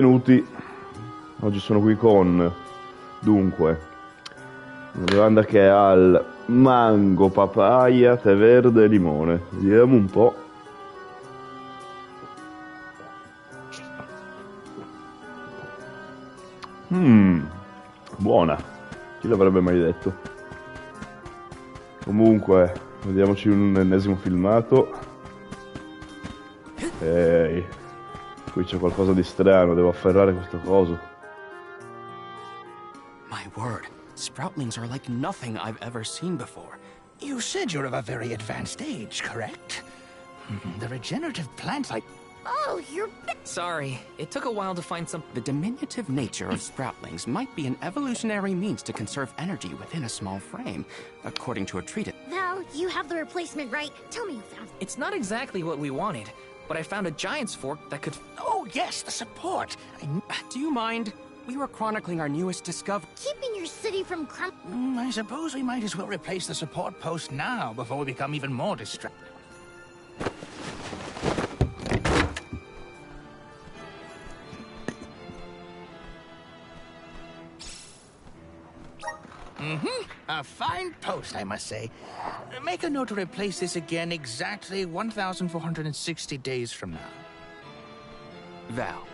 Benvenuti, oggi sono qui con, dunque, una bevanda che è al mango, papaya, tè verde e limone. Vediamo un po'. Mmm, buona, chi l'avrebbe mai detto? Comunque, vediamoci un ennesimo filmato. Ehi, qui c'è qualcosa di strano, devo afferrare questo coso. My word, sproutlings are like nothing I've ever seen before. You said you're of a very advanced age, correct? The regenerative plants like... Oh, you're... Sorry, it took a while to find some... The diminutive nature of sproutlings might be an evolutionary means to conserve energy within a small frame, according to a treatise. Val, you have the replacement, right? Tell me you found it. It's not exactly what we wanted, but I found a giant's fork that could... Oh, yes, the support. Do you mind? We were chronicling our newest discovery. Keeping your city from I suppose we might as well replace the support post now before we become even more distracted. A fine post, I must say. Make a note to replace this again exactly 1,460 days from now. Val,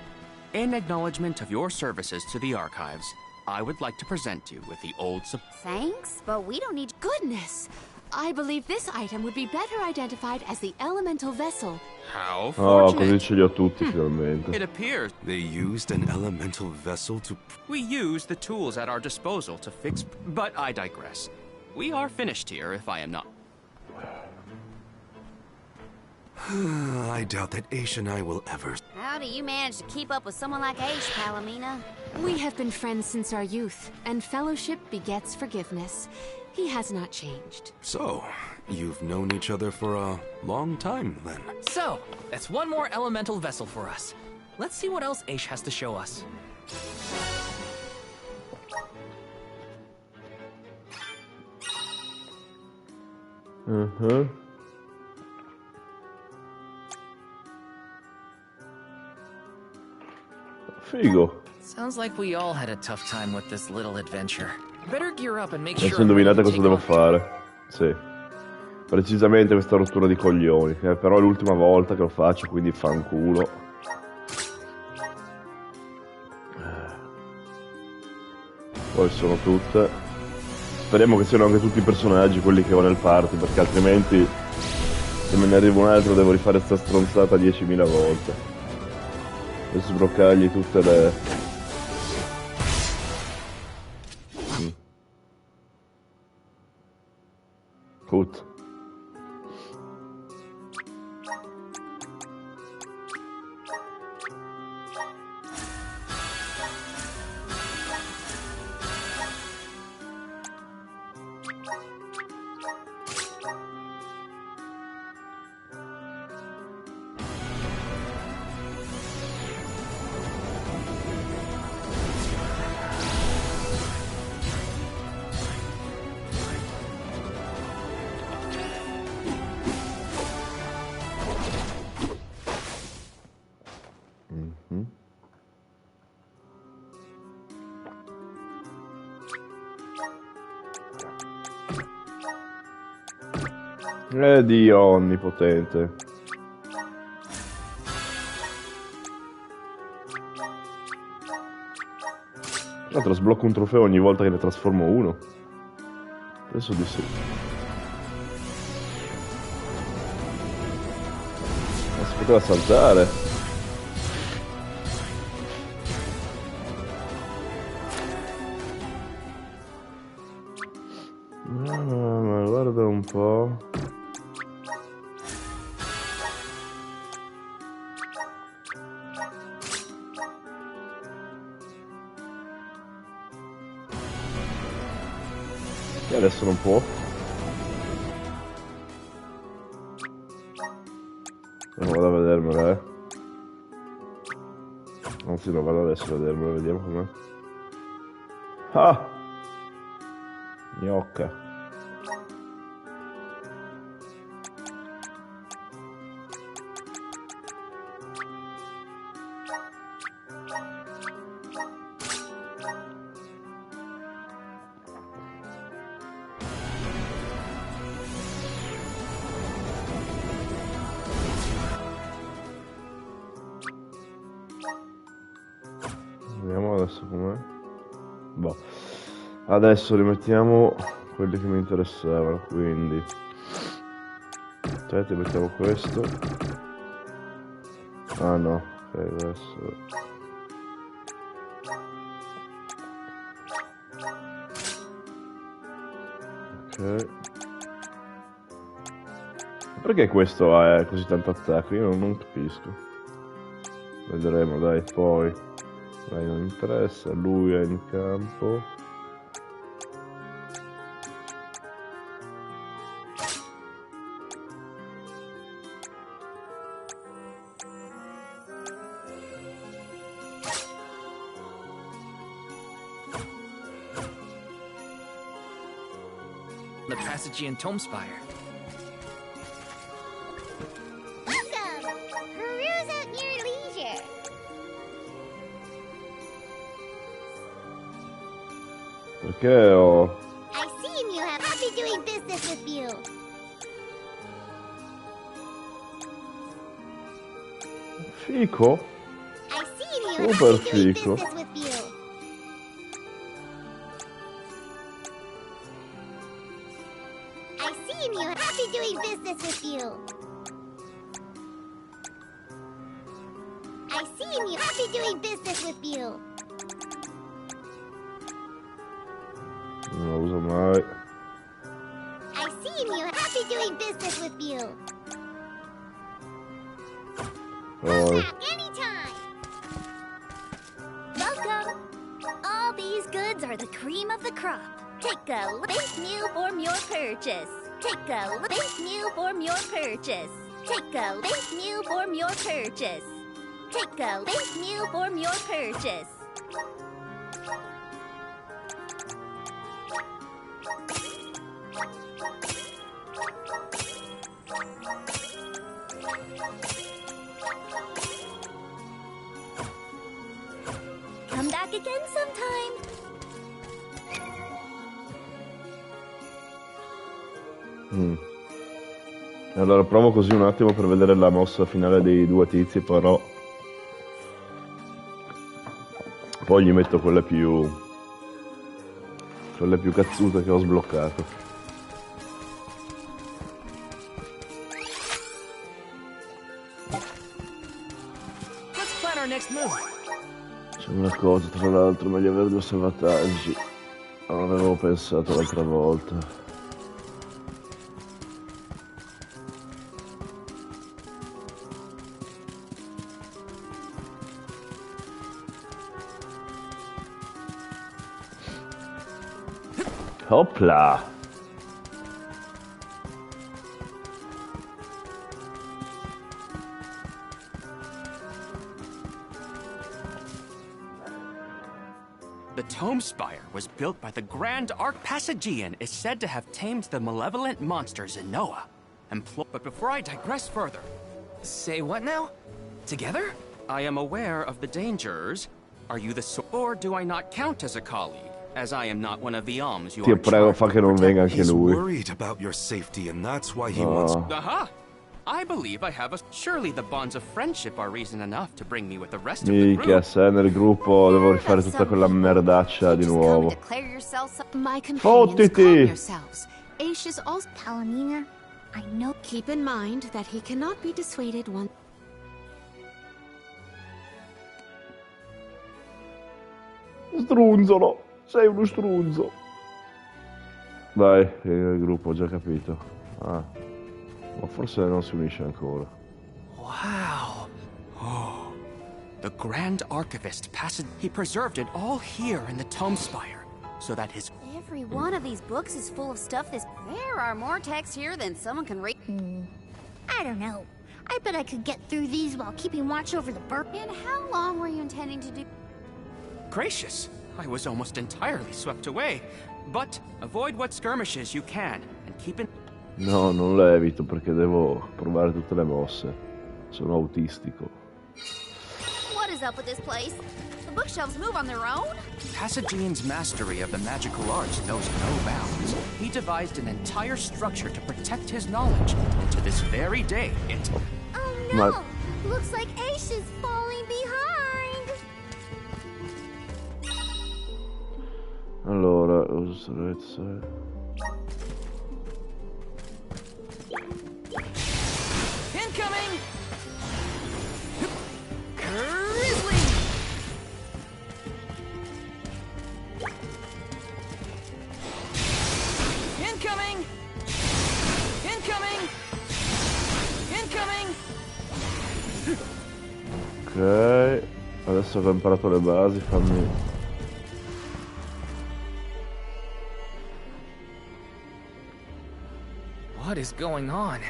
in acknowledgement of your services to the archives, I would like to present you with the old Thanks, but we don't need goodness. I believe this item would be better identified as the elemental vessel. How Oh, fortunate. così ce li ho tutti finalmente. It appears They used an elemental vessel to... we use the tools at our disposal to fix... But I digress. We are finished here, if I am not... I doubt that Aish and I will ever... How do you manage to keep up with someone like Aish, Palomina? We have been friends since our youth, and fellowship begets forgiveness. He has not changed. So, you've known each other for a long time, then. So, that's one more elemental vessel for us. Let's see what else Aish has to show us. Figo. Sounds like we all had a tough time with this little adventure. Better gear up and make Adesso sure... indovinate cosa take devo off. fare. Sì. Precisamente questa rottura di coglioni. Però è l'ultima volta che lo faccio, quindi fanculo. Poi sono tutte. Speriamo che siano anche tutti i personaggi quelli che ho nel party, perché altrimenti se me ne arriva un altro devo rifare sta stronzata 10.000 volte. Per sbloccargli tutte le... Put. Dio onnipotente. Tra l'altro sblocco un trofeo ogni volta che ne trasformo uno. Penso di sì. Ma si poteva saltare. Ma guarda un po'. E adesso non può. Non vado a vedermela, Anzi, no, vado adesso a vedermela, vediamo com'è. Ah! Gnocca. Vediamo adesso com'è. Boh. Adesso rimettiamo quelli che mi interessavano, quindi aspetta, mettiamo questo. Ah no, ok, adesso ok. Perché questo ha così tanto attacco? Io non capisco. Vedremo, dai, poi. Dai, non interessa, lui è in campo. The Passagian Tomespire. Awesome! Peruse at your leisure. Perché ho... I seen you have happy doing business with you. Fico? I seen you have Super happy doing fico. business with you. I seen you have happy doing business with you. I seen you happy doing business with you. Non lo uso mai. I seen you happy doing business with you. Poi. Back anytime. Welcome. All these goods are the cream of the crop. Take a thank you for your purchase. Take a thank you for your purchase. Take a thank you for your purchase. Take a thank you for your purchase. Come back again sometime. Allora provo così un attimo per vedere la mossa finale dei due tizi, però poi gli metto quelle più cazzute che ho sbloccato. Let's plan our next move. C'è una cosa, tra l'altro, meglio avere due salvataggi. Non avevo pensato l'altra volta. Hopla! The Tomespire was built by the Grand Archpassagian, is said to have tamed the malevolent monsters in Noah. But before I digress further, Say what now? Together? I am aware of the dangers. Are you the or do I not count as a colleague, as I am not one of the alms you Ti are prego, charged fa che non with venga protecting? anche He's lui. worried about your safety, and that's why he wants... Aha! I believe I have a... Surely the bonds of friendship are reason enough to bring me with the rest of the Minchia, group. se nel gruppo devo rifare tutta quella merdaccia di nuovo. My companions, Fottiti! calm yourselves. Aish is also... Palamina, I know. Keep in mind that he cannot be dissuaded once... Strunzolo! Sei uno strunzo! Dai, il gruppo, ho già capito. Ah. Ma forse non si unisce ancora. Wow. Oh. The Grand Archivist he preserved it all here in the Tomespire, so that his... Every one of these books is full of stuff this... There are more texts here than someone can read. I don't know. I bet I could get through these while keeping watch over the bird. And how long were you intending to do... Gracious, I was almost entirely swept away. But avoid what skirmishes you can, and keep in... No, non le evito perché devo provare tutte le mosse. Sono autistico. What is up with this place? The bookshelves move on their own? Passagian's mastery of the magical arts knows no bounds. He devised an entire structure to protect his knowledge, and to this very day, it... Oh no! Looks like Aish is falling behind! Allora, Incoming! Grizzly! Incoming! Incoming! Incoming! ok, adesso che ho imparato le basi, fammi... What is going on?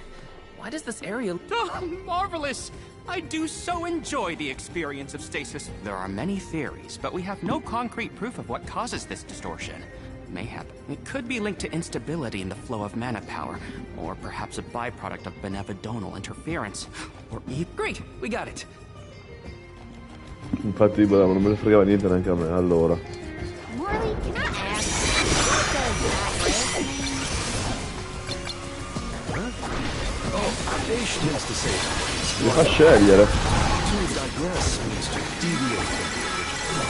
Why does this area... Oh, marvelous! I do so enjoy the experience of stasis. There are many theories, but we have no concrete proof of what causes this distortion. Mayhap, it could be linked to instability in the flow of mana power, or perhaps a byproduct of benevodonal interference, or even... Great, we got it. Infatti, bravo, non me ne fregava niente neanche a me, allora. Morley, can I ask, what does that risk mean? Aish tends to say Mi fa scegliere. to digress means to deviate from the original.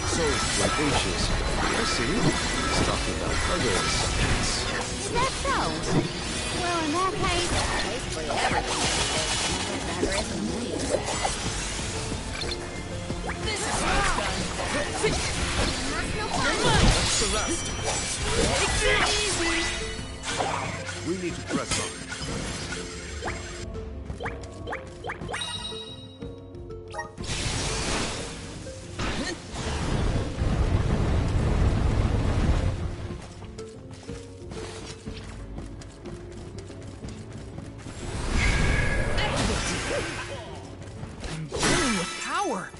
So, like Aish is, I see, he's talking about others. Is that so? Well, in that case, basically everything is that risk means. This is how it's done. That's no fun. What's the rest? Take it easy! We need to press on. I'm burning with power.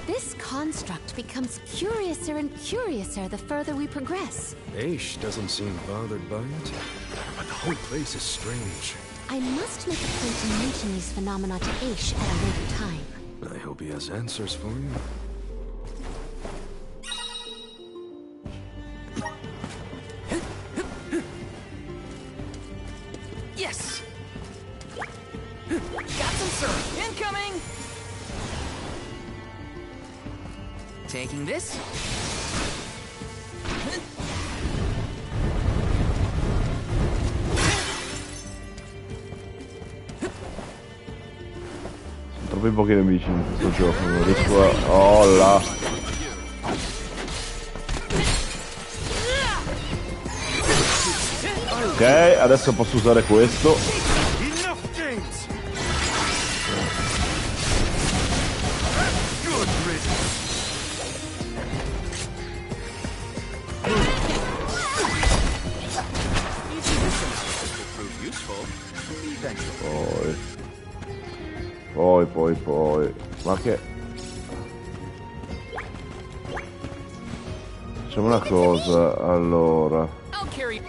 This construct becomes curiouser and curiouser the further we progress. Aish doesn't seem bothered by it, but the whole place is strange. I must make a point to mention these phenomena to Aish at a later time. I hope he has answers for you. Yes! Got some syrup. Incoming! Taking this. Troppi pochi nemici in questo gioco, non riesco a... Oh là! Ok, adesso posso usare questo. Enough games! Good riddance! Prove useful. Poi. Ma che... Facciamo una cosa, allora... I'll carry.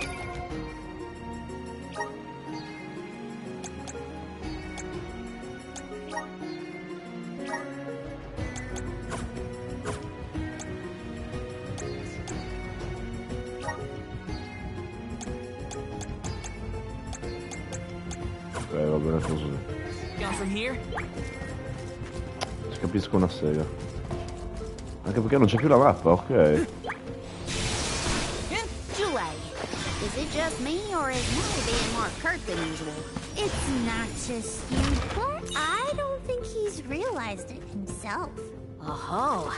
Ok, va bene così. Gone from here. Ci capisco una sega. Anche perché non c'è più la mappa, ok. Jule, is it just me, or is Morley being more curt than usual? It's not just you, but I don't think he's realized it himself. Oh,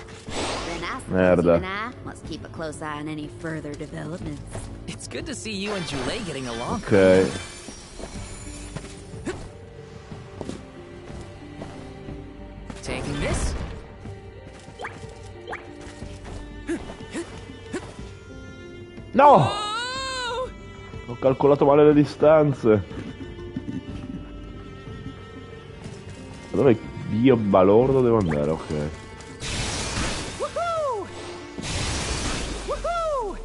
then I suppose Merda. you and I must keep a close eye on any further developments. It's good to see you and Jule getting along. Ok. Taking this. No! Oh! Ho calcolato male le distanze. Dove Dio balordo devo andare? Ok. Woohoo! Woohoo!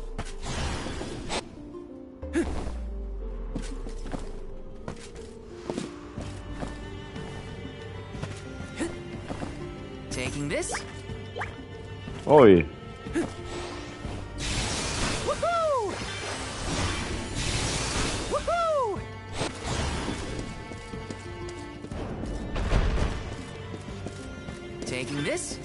Taking this. Oi. Woohoo! Taking this.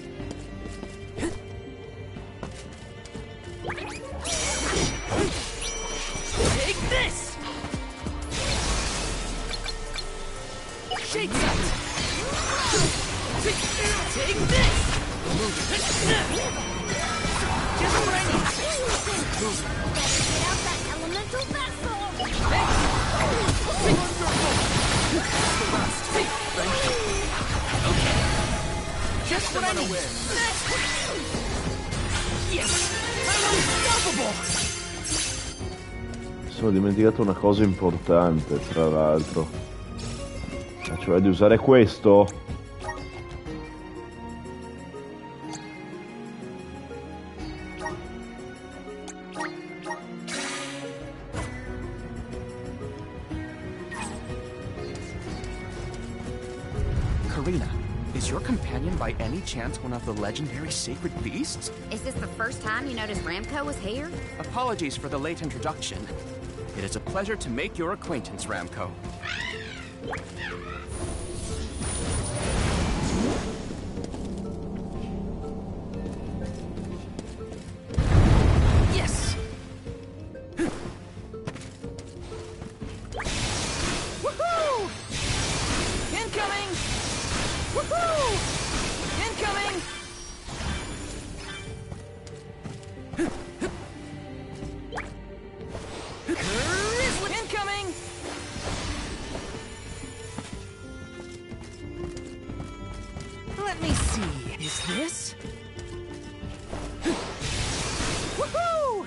Take this! Shake that! Take this! Just what I need! Get out that elemental vessel! Okay. Just what I need! Yes! I'm unstoppable! Sono dimenticato una cosa importante, tra l'altro. Cioè di usare questo. Karina, is your companion by any chance one of the legendary sacred beasts? Is this the first time you noticed Ramco was here? Apologies for the late introduction. It is a pleasure to make your acquaintance, Ramco. Yes! Woohoo! Incoming! Woohoo! Incoming! Incoming! Let me see. Is this? Woohoo!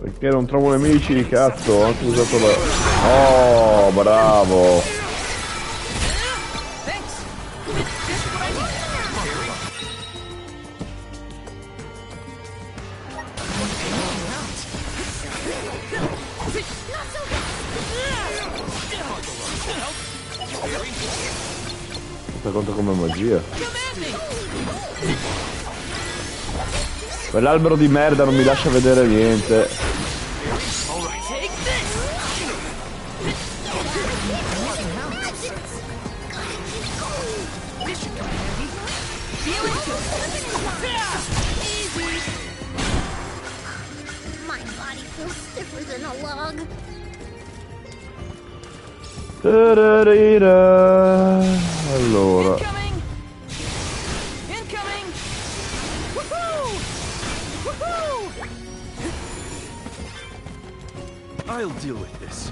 Perché non trovo nemici, cazzo, ho anche usato la... Oh, bravo! Thanks. Just what I need. Fai conto come magia. Quell'albero di merda non mi lascia vedere niente. Take this. This should come in handy. Feel it. Easy. My body feels stiffer than a log. Allora, Incoming. Incoming. Woohoo! Woohoo! I'll deal with this.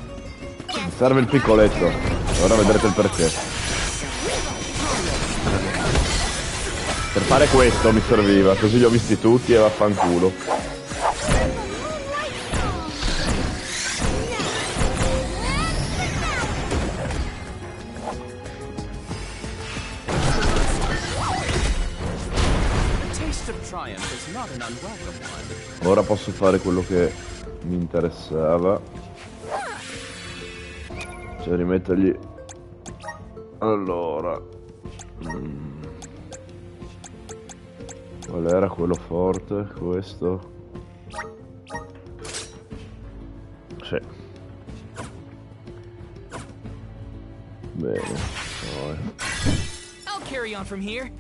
serve il piccoletto. Ora vedrete il perché. Per fare questo mi serviva, così li ho visti tutti e vaffanculo. Ora posso fare quello che mi interessava, cioè rimettergli. Allora, qual era quello forte? Questo? Sì. Bene, poi. I'll carry on from here.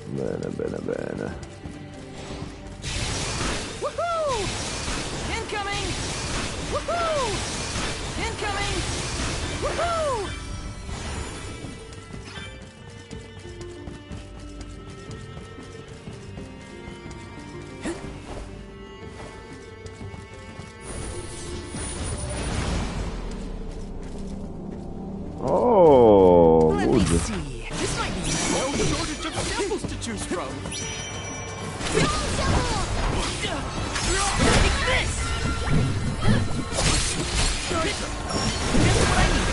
Bene, bene, bene. Woohoo! Incoming! Woohoo! Incoming! Woohoo! Oh, Let me good. see. This might be no shortage of symbols to choose from. Take this! Just what I need.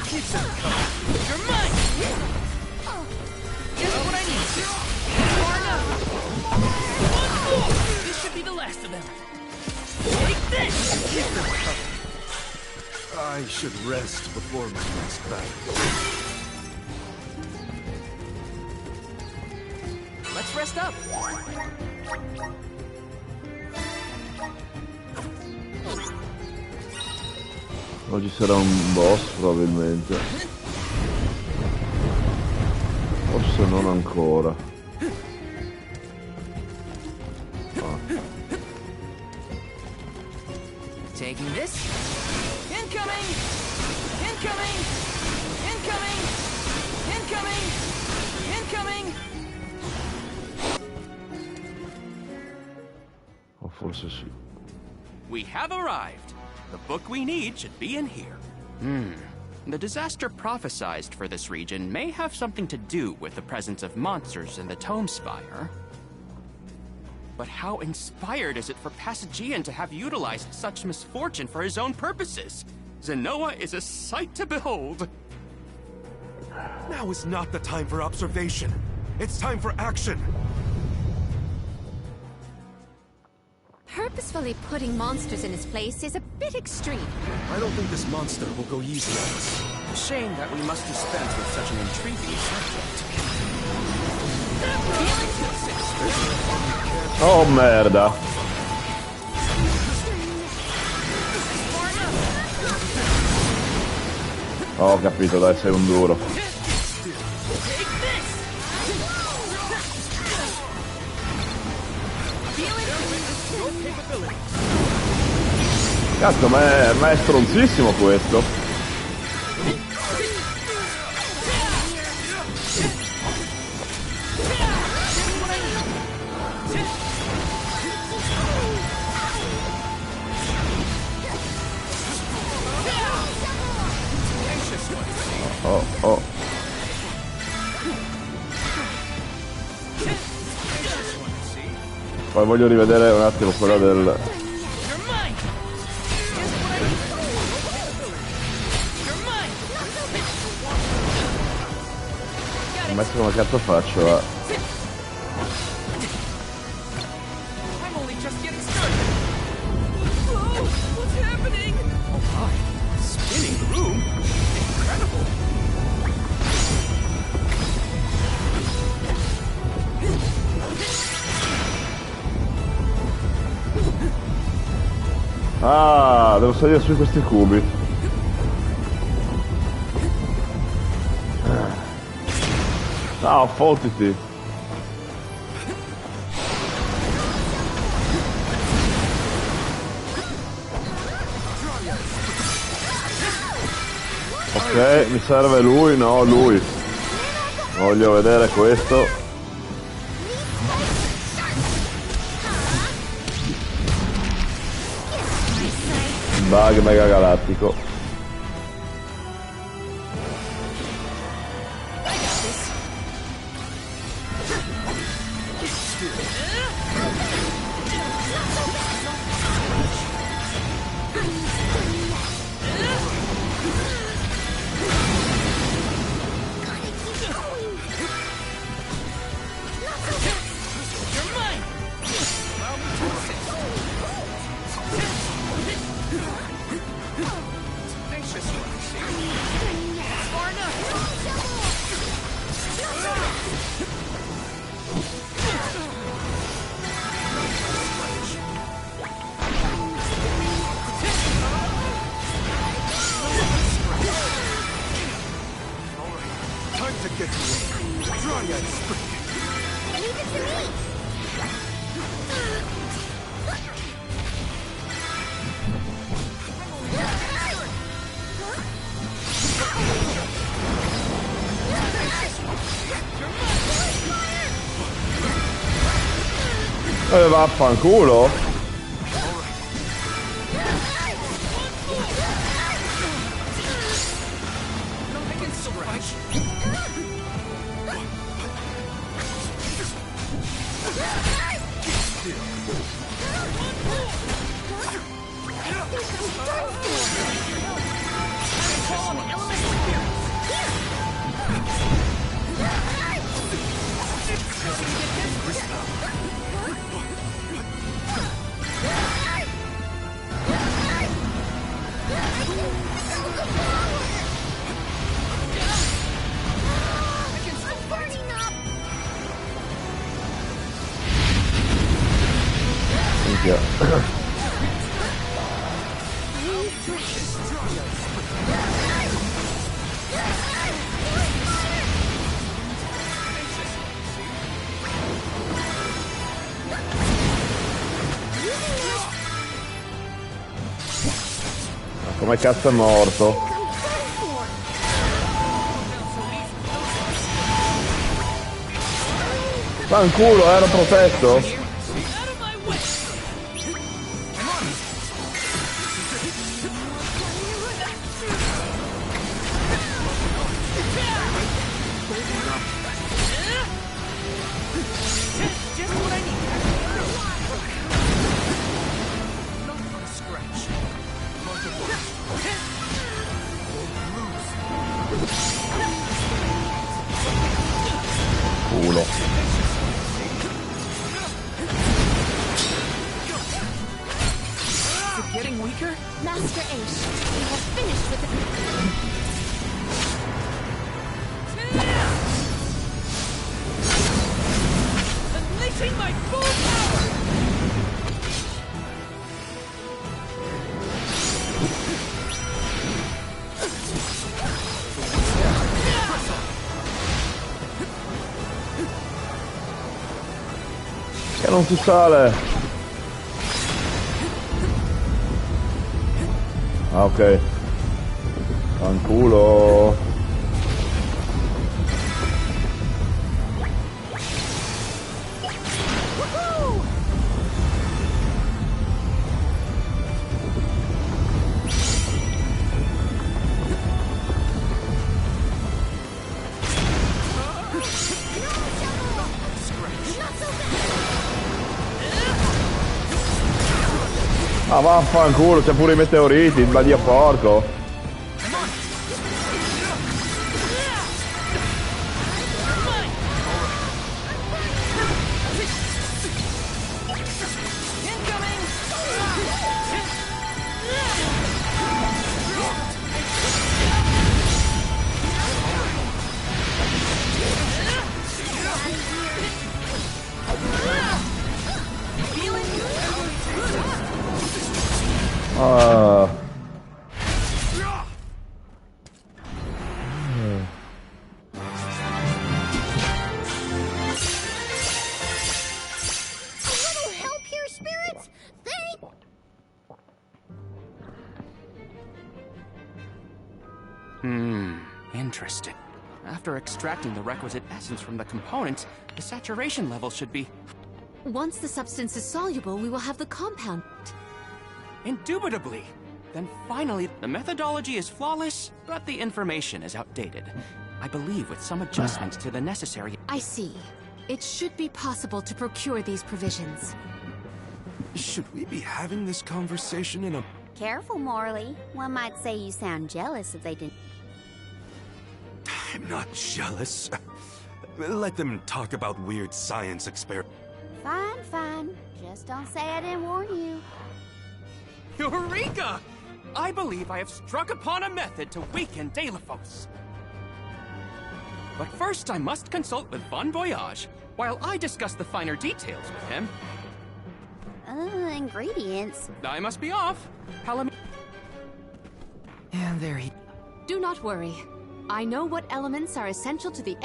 Keep some coming. You're mine! Just what I need. Far enough. One more! This should be the last of them. Take this! Keep them coming. I should rest before my next battle. fast up. Oggi sarà un boss probabilmente. Forse non ancora. Taking this. Incoming! Incoming! Incoming! Incoming! Incoming! O forse sì. We have arrived. The book we need should be in here. The disaster prophesized for this region may have something to do with the presence of monsters in the Tome Spire. But how inspired is it for Passagian to have utilized such misfortune for his own purposes? Zenoa is a sight to behold. Now is not the time for observation. It's time for action. Purposefully putting monsters in his place is a bit extreme. I don't think this monster will go easy on us. Shame that we must dispense with such an intriguing subject. Oh merda. Ho capito, dai, sei un duro. Cazzo, ma è stronzissimo questo. Oh. Poi voglio rivedere un attimo quella del... Adesso come cazzo faccio a... Ah, devo salire su questi cubi. No, fottiti. Ok, mi serve lui, no, lui. Voglio vedere questo. Bug mega galattico. Vaffanculo. minchia. Come cazzo è morto? Fanculo, ero protetto? Culo. Getting weaker? Master Aish, we have finished with Unleashing my full power! Che non si sale. Ah, ok. Fanculo. Ah, vaffanculo, c'è pure i meteoriti, il badia porco. Interesting. After extracting the requisite essence from the components, the saturation level should be... Once the substance is soluble, we will have the compound. Indubitably! Then finally, the methodology is flawless, but the information is outdated. I believe with some adjustments to the necessary... I see. It should be possible to procure these provisions. Should we be having this conversation in a... Careful, Morley. One might say you sound jealous if they didn't. I'm not jealous. Let them talk about weird science experiments. Fine, fine. Just don't say I didn't warn you. Eureka! I believe I have struck upon a method to weaken Deilephos. But first I must consult with Bon Voyage, while I discuss the finer details with him. Ingredients. I must be off. And there he... Do not worry. I know what elements are essential to the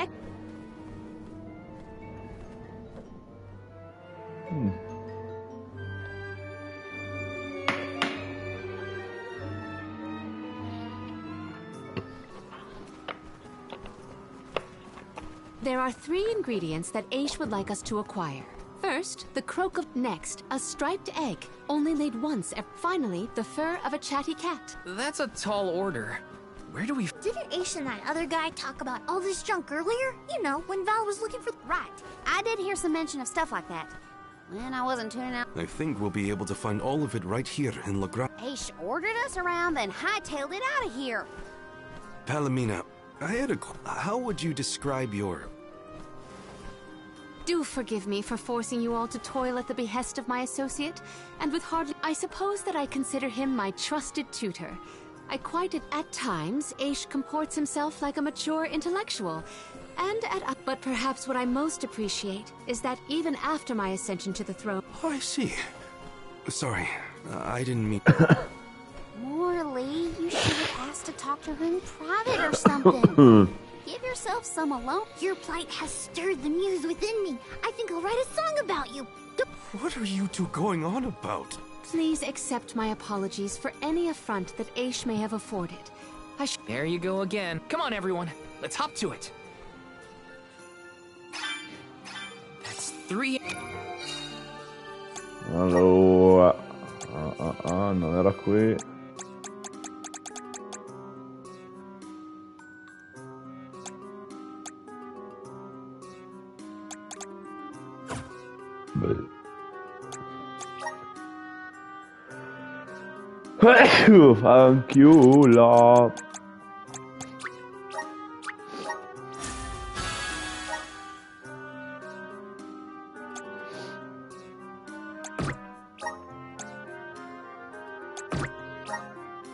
There are 3 ingredients that Aish would like us to acquire. First, the croak of... Next, a striped egg, only laid once. Finally, the fur of a chatty cat. That's a tall order. Where do we... Didn't Aish and that other guy talk about all this junk earlier? You know, when Val was looking for... Right. I did hear some mention of stuff like that. When I wasn't tuning out... I think we'll be able to find all of it right here in Legrand. Aish ordered us around, then hightailed it out of here. Palomina, I had a... How would you describe your... Do forgive me for forcing you all to toil at the behest of my associate, and with hardly... I suppose that I consider him my trusted tutor. I quite at times, Aish comports himself like a mature intellectual, and but perhaps what I most appreciate is that even after my ascension to the throne... Oh, I see. Sorry, I didn't mean... Morley, you should have asked to talk to her in private or something. Give yourself some alone. Your plight has stirred the muse within me. I think I'll write a song about you. What are you two going on about? Please accept my apologies for any affront that Aish may have afforded. There you go again. Come on, everyone. Let's hop to it. That's 3... Allora... non era qui. Beh. Fanculo.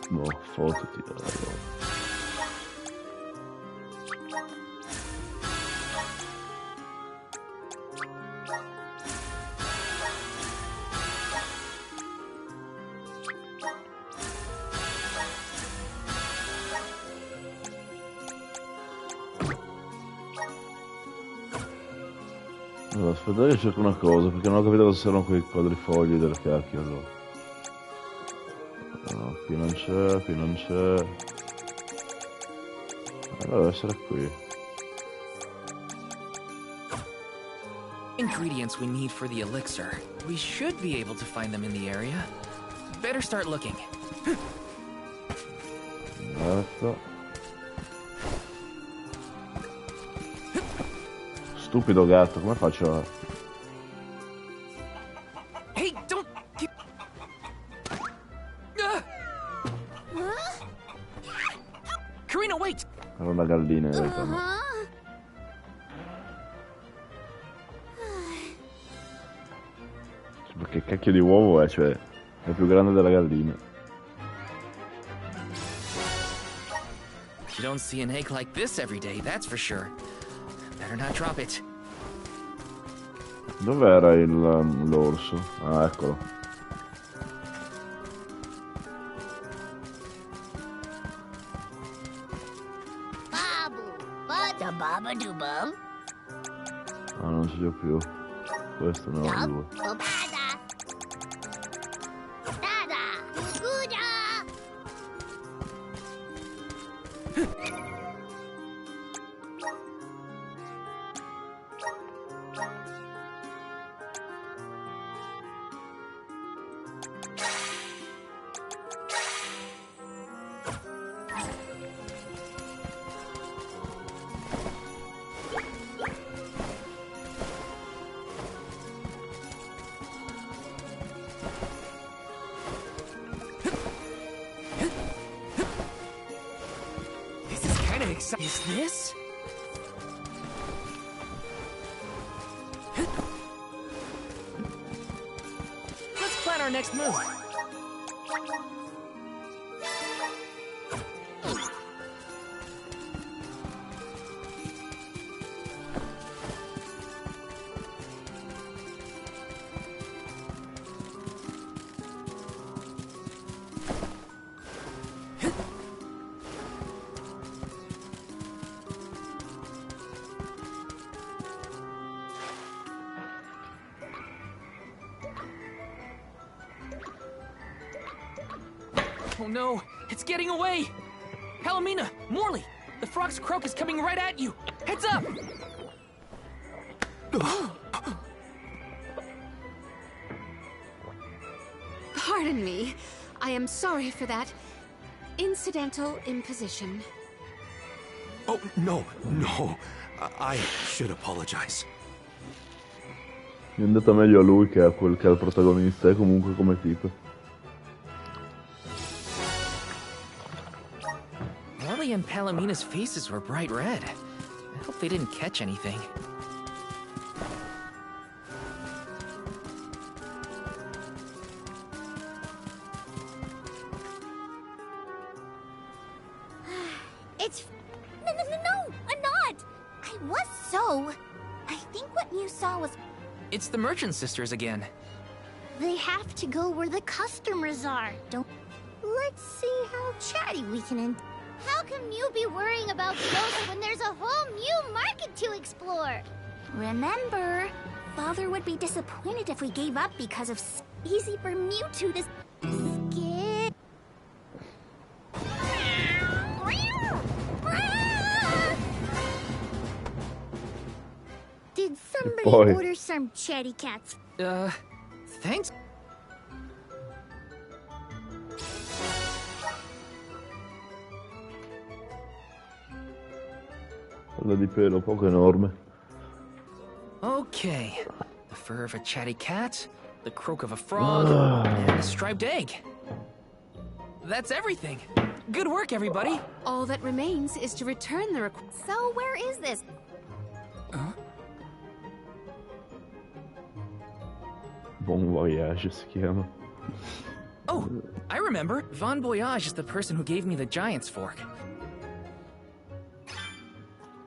No, fototi allora. Allora, aspettate che cerco una cosa, perché non ho capito cosa servono quei quadrifogli del cacchio allora. No, qui non c'è, qui non c'è. Allora deve essere qui. Ingredients we need for the elixir. We should be able to find them in the area. Better start looking. Ecco. Stupido gatto, come faccio a... Hey, don't... Karina, wait! Era una gallina in realtà, no? Che cacchio di uovo è, cioè, è più grande della gallina. You don't see an egg like this every day, that's for sure. Better not drop it. Dov'era l'orso? Ah, eccolo. Babu, bada baba dubum. Ah, non ci ho più. Questo ne ho due. Bada. Dada, guda. Is this? Let's plan our next move. Oh no, it's getting away! Palomina, Morley, the frog's croak is coming right at you! Heads up! Pardon me. I am sorry for that incidental imposition. Oh, no, no. I should apologize. Mi è andata meglio a lui che a quel che è il protagonista, è comunque come tipo. Morley and Palomina's faces were bright red. I hope they didn't catch anything. It's... No, I'm not! I was so... I think what you saw was... It's the Merchant Sisters again. They have to go where the customers are. Don't. Let's see how chatty we can. How can you be worrying about ghosts when there's a whole new market to explore? Remember, Father would be disappointed if we gave up because of easy for Mewtwo to skip. Did somebody order some chatty cats? Thanks. Palla di pelo poco enorme. Okay. The fur of a chatty cat, the croak of a frog, and a striped egg. That's everything. Good work, everybody. All that remains is to return the request. So where is this? Bon Voyage si chiama. Oh, I remember. Von Voyage is the person who gave me the Giant's Fork.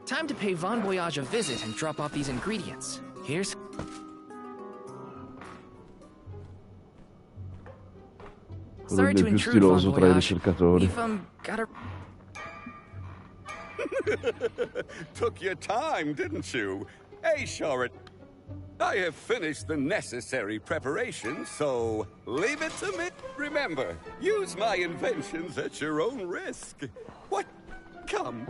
Time to pay Von Voyage a visit and drop off these ingredients. Here's... Sorry to intrude, Von Voyage. We've, gotta... Took your time, didn't you? Hey, Shorit. I have finished the necessary preparations, so leave it to me. Remember, use my inventions at your own risk. What? Come,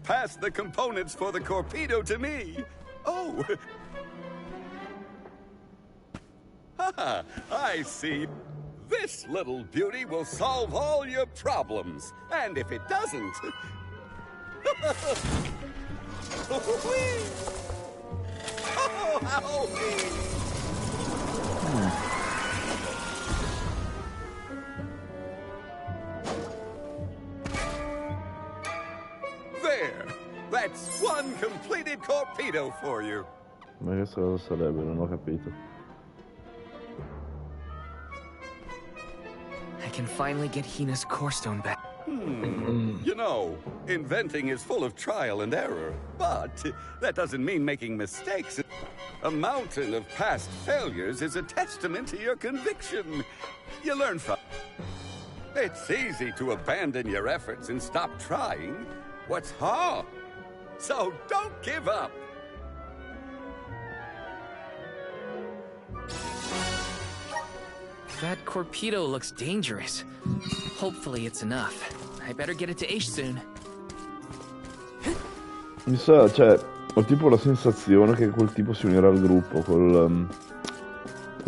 pass the components for the Corpedo to me. Oh. Haha, I see. This little beauty will solve all your problems. And if it doesn't... Oh, there! That's one completed Corpedo for you. Ma che cosa sarebbe? Non ho capito. I can finally get Hina's core stone back. You know, inventing is full of trial and error, but that doesn't mean making mistakes. A mountain of past failures is a testament to your conviction. You learn from... It's easy to abandon your efforts and stop trying. What's hard? So don't give up. That Corpedo looks dangerous. Hopefully it's enough. I better get it to Aish soon. Mi sa, cioè, ho tipo la sensazione che quel tipo si unirà al gruppo, quel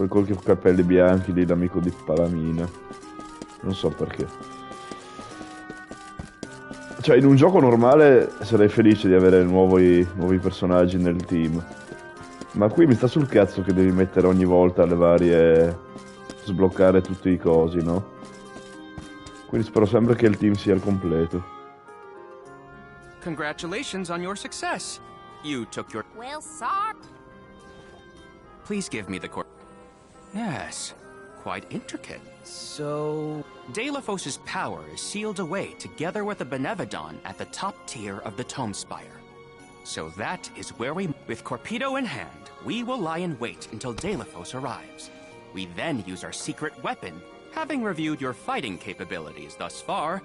con i capelli bianchi lì, l'amico di Palamina. Non so perché. Cioè, in un gioco normale sarei felice di avere nuovi personaggi nel team. Ma qui mi sta sul cazzo che devi mettere ogni volta le varie... sbloccare tutti i cosi, no? Quindi spero sempre che il team sia al completo. Congratulations on your success. You took your... Well, sorry. Please give me the core. Yes, quite intricate. So... Deilefos' power is sealed away together with the Benevodon at the top tier of the Tome Spire. So that is where we... With Corpedo in hand, we will lie in wait until Deilefos arrives. We then use our secret weapon. Having reviewed your fighting capabilities thus far,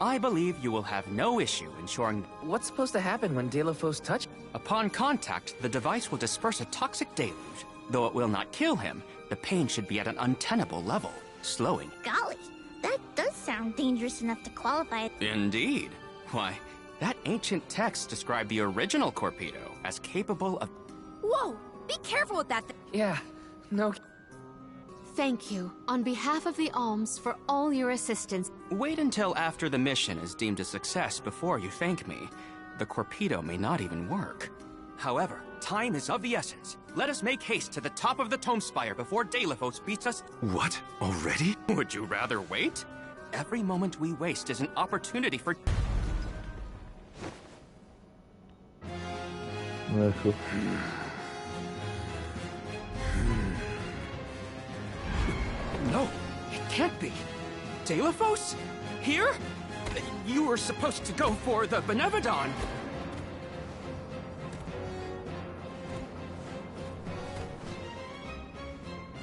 I believe you will have no issue ensuring... What's supposed to happen when Deilefos touch? Upon contact, the device will disperse a toxic deluge. Though it will not kill him, the pain should be at an untenable level, slowing... Golly, that does sound dangerous enough to qualify it. Indeed. Why, that ancient text described the original Corpedo as capable of... Whoa! Be careful with that thing! Yeah, no... Thank you, on behalf of the Alms, for all your assistance. Wait until after the mission is deemed a success before you thank me. The Corpedo may not even work. However, time is of the essence. Let us make haste to the top of the Tome Spire before Deilefos beats us... What? Already? Would you rather wait? Every moment we waste is an opportunity for... Ecco. No, it can't be. Deilefos? Here? You were supposed to go for the Benevodon.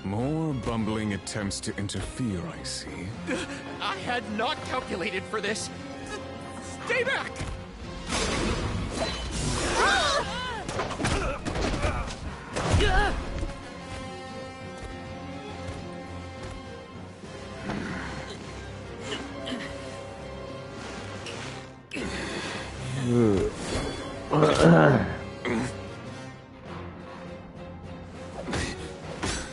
More bumbling attempts to interfere, I see. I had not calculated for this. Stay back!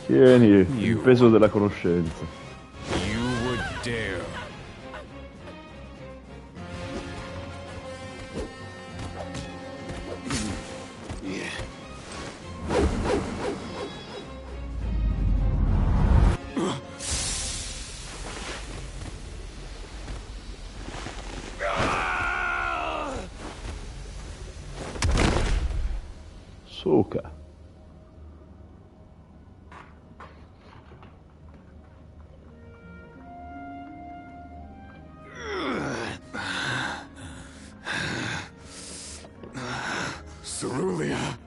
Tieni, il peso della conoscenza. You would dare. Soka. Cerulia.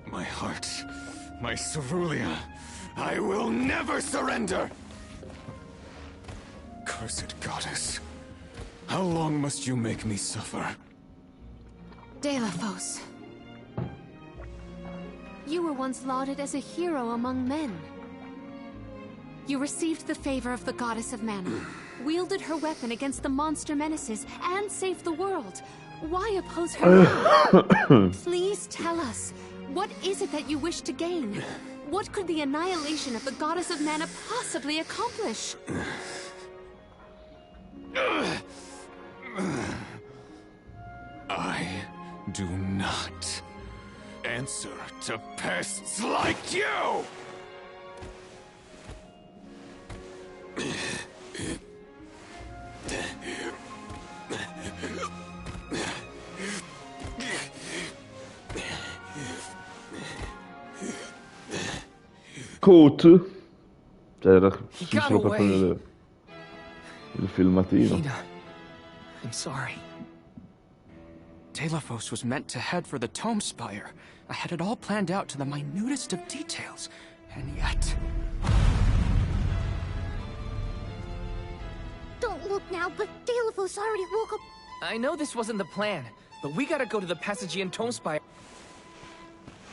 My heart. My Cerulia. I will never surrender! Cursed goddess. How long must you make me suffer? Delafos. You were once lauded as a hero among men. You received the favor of the goddess of mana, wielded her weapon against the monster menaces, and saved the world. Why oppose her now? Please tell us, what is it that you wish to gain? What could the annihilation of the goddess of mana possibly accomplish? I do not answer to pests like you! Coat, cioè era solo per prendere il filmatino. Hina, I'm sorry. Delafos was meant to head for the Tome Spire. I had it all planned out to the minutest of details, and yet... Don't look now, but Delafos already woke up. I know this wasn't the plan, but we gotta go to the Passagian Tome Spire.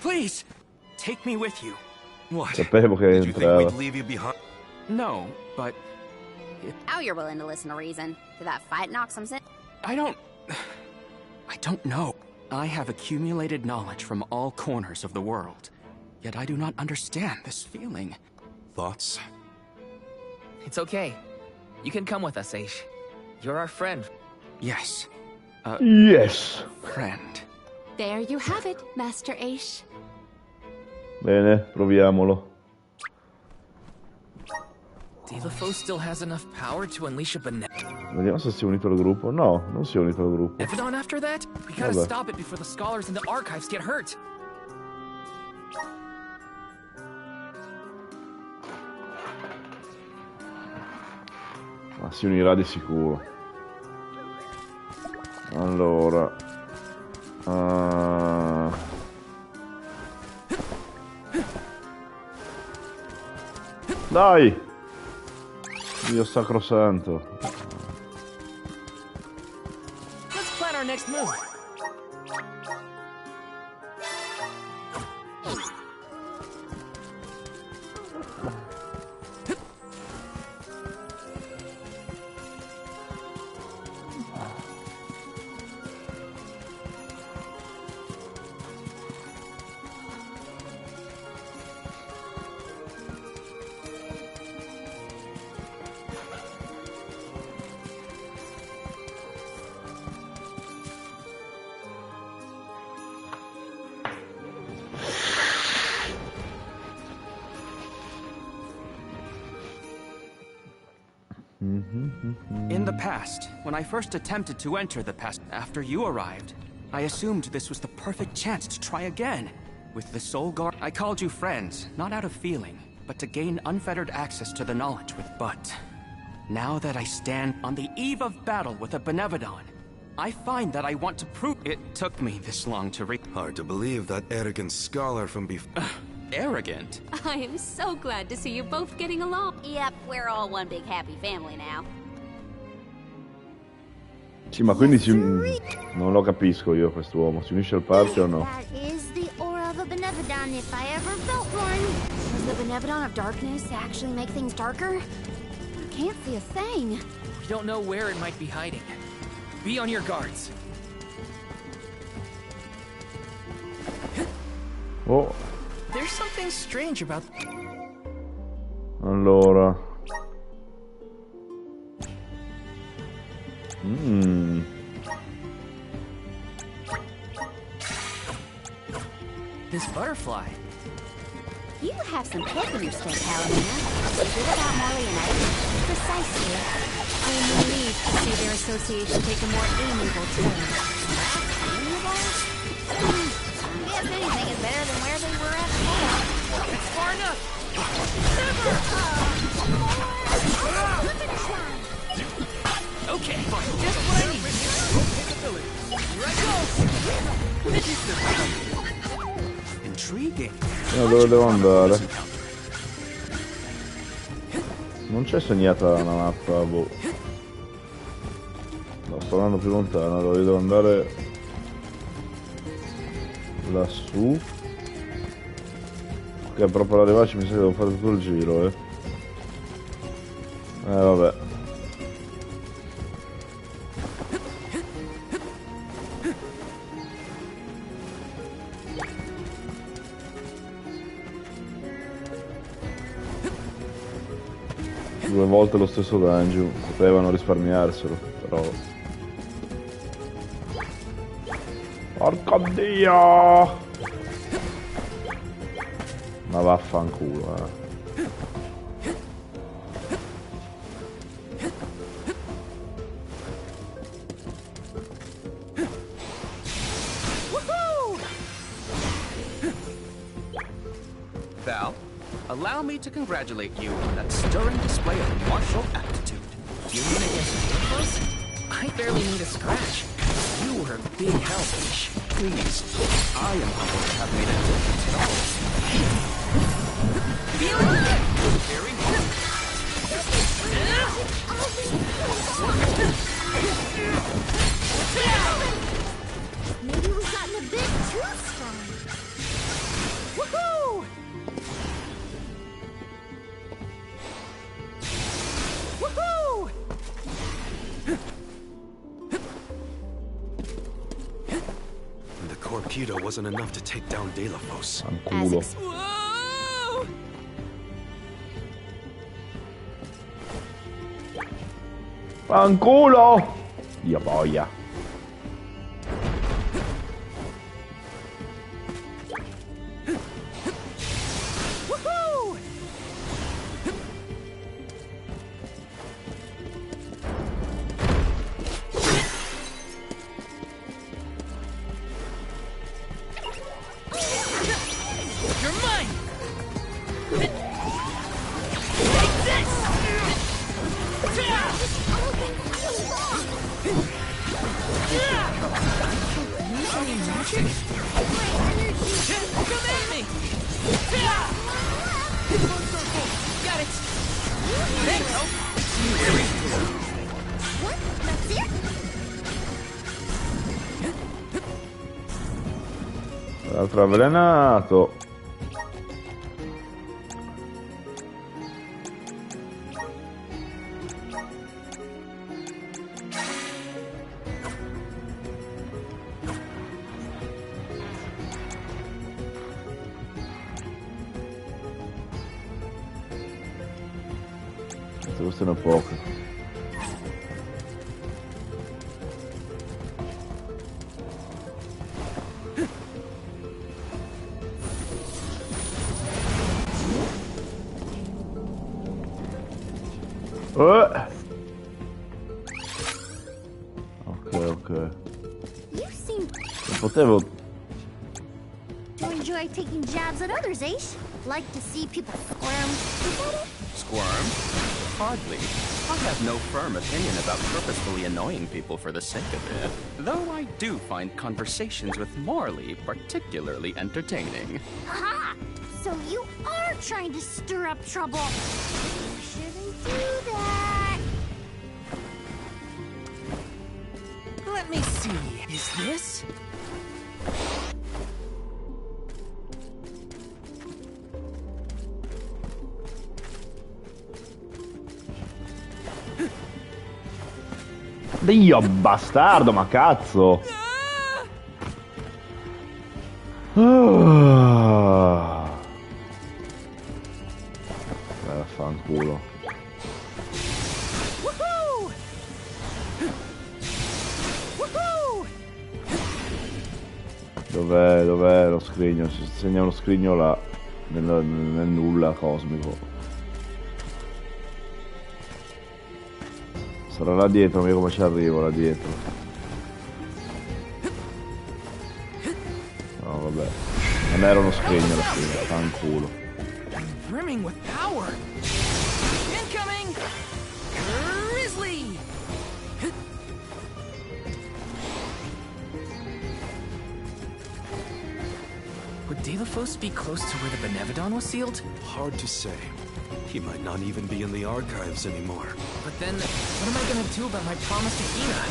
Please, take me with you. What? Sapevo che Did you think entrava. we'd leave you behind? No, but... Now you're willing to listen to reason. Did that fight knock some sense? I don't know. I have accumulated knowledge from all corners of the world. Yet I do not understand this feeling. Thoughts? It's okay. You can come with us, Aish. You're our friend. Yes. Yes. Friend. There you have it, Master Aish. Bene, proviamolo. Delafos still has enough power to unleash a Vediamo se si è unito al gruppo. No, non si è unito al gruppo. Benevodon after that? We gotta Vabbè. stop it before the scholars in the archives get hurt. Ma si unirà di sicuro. Allora. Dai! Dio sacrosanto. Let's plan our next move. In the past, when I first attempted to enter the past after you arrived, I assumed this was the perfect chance to try again. With the Soul Guard, I called you friends, not out of feeling, but to gain unfettered access to the knowledge with. But now that I stand on the eve of battle with a Benevodon, I find that I want to prove it took me this long to reach. Hard to believe that arrogant scholar from before. arrogant. I am so glad to see you both getting along. Yep, we're all one big happy family now. Sì, ma quindi non lo capisco io quest'uomo. Si unisce al party o no? That is the aura of a Benevodon if I ever felt one. Does the Benevodon of darkness actually make things darker? I can't see a thing. We don't know where it might be hiding. Be on your guards. Oh. There's something strange about... Allora. This butterfly. You have some pep in your step, Palomina. Is it about Morley and Eddie? Precisely. I am relieved to see their association take a more amiable turn. Guess anything is better than where they were at before. It's far enough. Okay, fine. Just what I need. Here I go. Intriguing. Dove devo andare? Non c'è segnata una mappa, boh. No, sto andando più lontano, allora io devo andare lassù. Che proprio arrivarci mi sa che devo fare tutto il giro, vabbè. Due volte lo stesso dungeon, potevano risparmiarselo, però... Porco Dio! Ma vaffanculo, Val, allow me to congratulate you on that stirring display of martial aptitude. You mean against the Nicholas? I barely need a scratch. You were a big help, Ish. Please, I am humbled to have made a difference at all. Feeling good! Very good. Maybe we've gotten a bit too strong. Woohoo! Woohoo! The Corpedo wasn't enough to take down Delafos. Whoa! Fanculo! Dio boia. L'altro avvelenato. Queste sono poche. Ok. You seem Non potevo... to enjoy taking jabs at others, Aish. Like to see people squirm. Is that it? Squirm? Hardly. I have no firm opinion about purposefully annoying people for the sake of it. Though I do find conversations with Morley particularly entertaining. Aha! So you are trying to stir up trouble. You shouldn't do that. Let me see. Is this? Dio bastardo, ma cazzo! Fanculo. Dov'è lo scrigno? Si segna uno scrigno là, nel nulla cosmico. Sarà là dietro, io come ci arrivo là dietro. No, vabbè. Non era uno scrigno alla fine, fanculo. Brimming with power. Incoming! Grizzly! Would Delophos be close to where the Benevodon was sealed? Hard to say. He might not even be in the archives anymore. But then, what am I gonna do about my promise to Hina?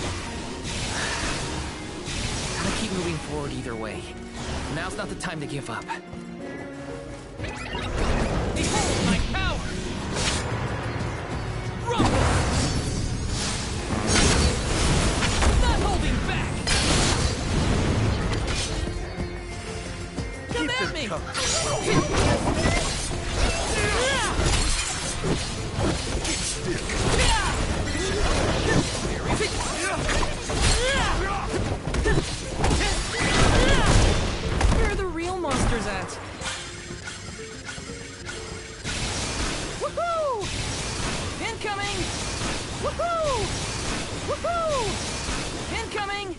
Gotta keep moving forward either way. Now's not the time to give up. Behold my power! Rumble! Not holding back! Come at me! Where are the real monsters at? Woohoo! Incoming! Woohoo! Woohoo! Incoming!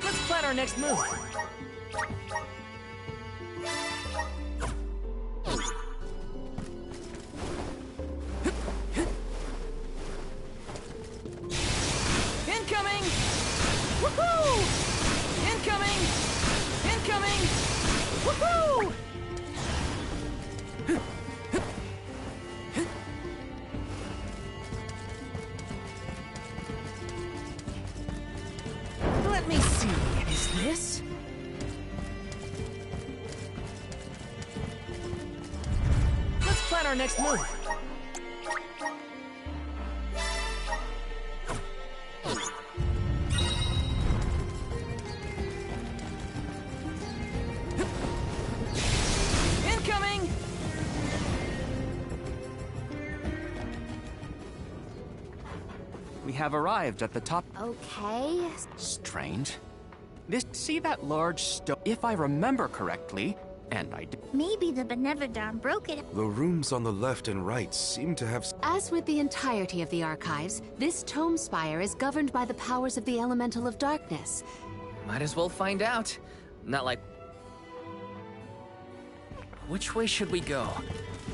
Let's plan our next move. Incoming! Woohoo! Incoming! Incoming! Woohoo! Let me see. Is this? Let's plan our next move. Incoming! We have arrived at the top. Okay. Strange. See that large stone? If I remember correctly, and I did. Maybe the Benevodon broke it. The rooms on the left and right seem to have... As with the entirety of the archives, this tome spire is governed by the powers of the Elemental of Darkness. Might as well find out. Not like... Which way should we go?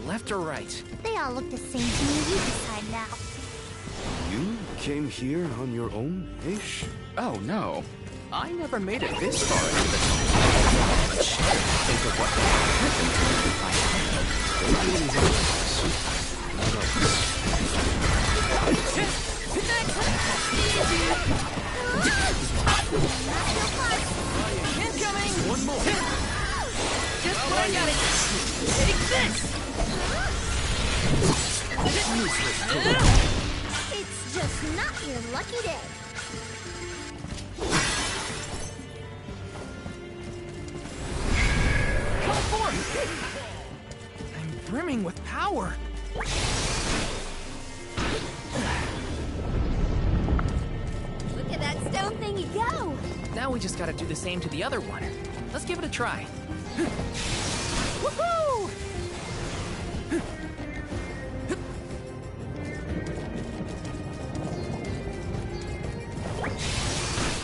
Left or right? They all look the same to me. You decide now. You came here on your own, Aish? Oh no. I never made it this far into the tunnel. Think of what would happen if I Incoming! One more! Just when I got it! Take this! It's just not your lucky day. Come forth! I'm brimming with power. Look at that stone thingy go! Now we just gotta do the same to the other one. Let's give it a try. Woohoo!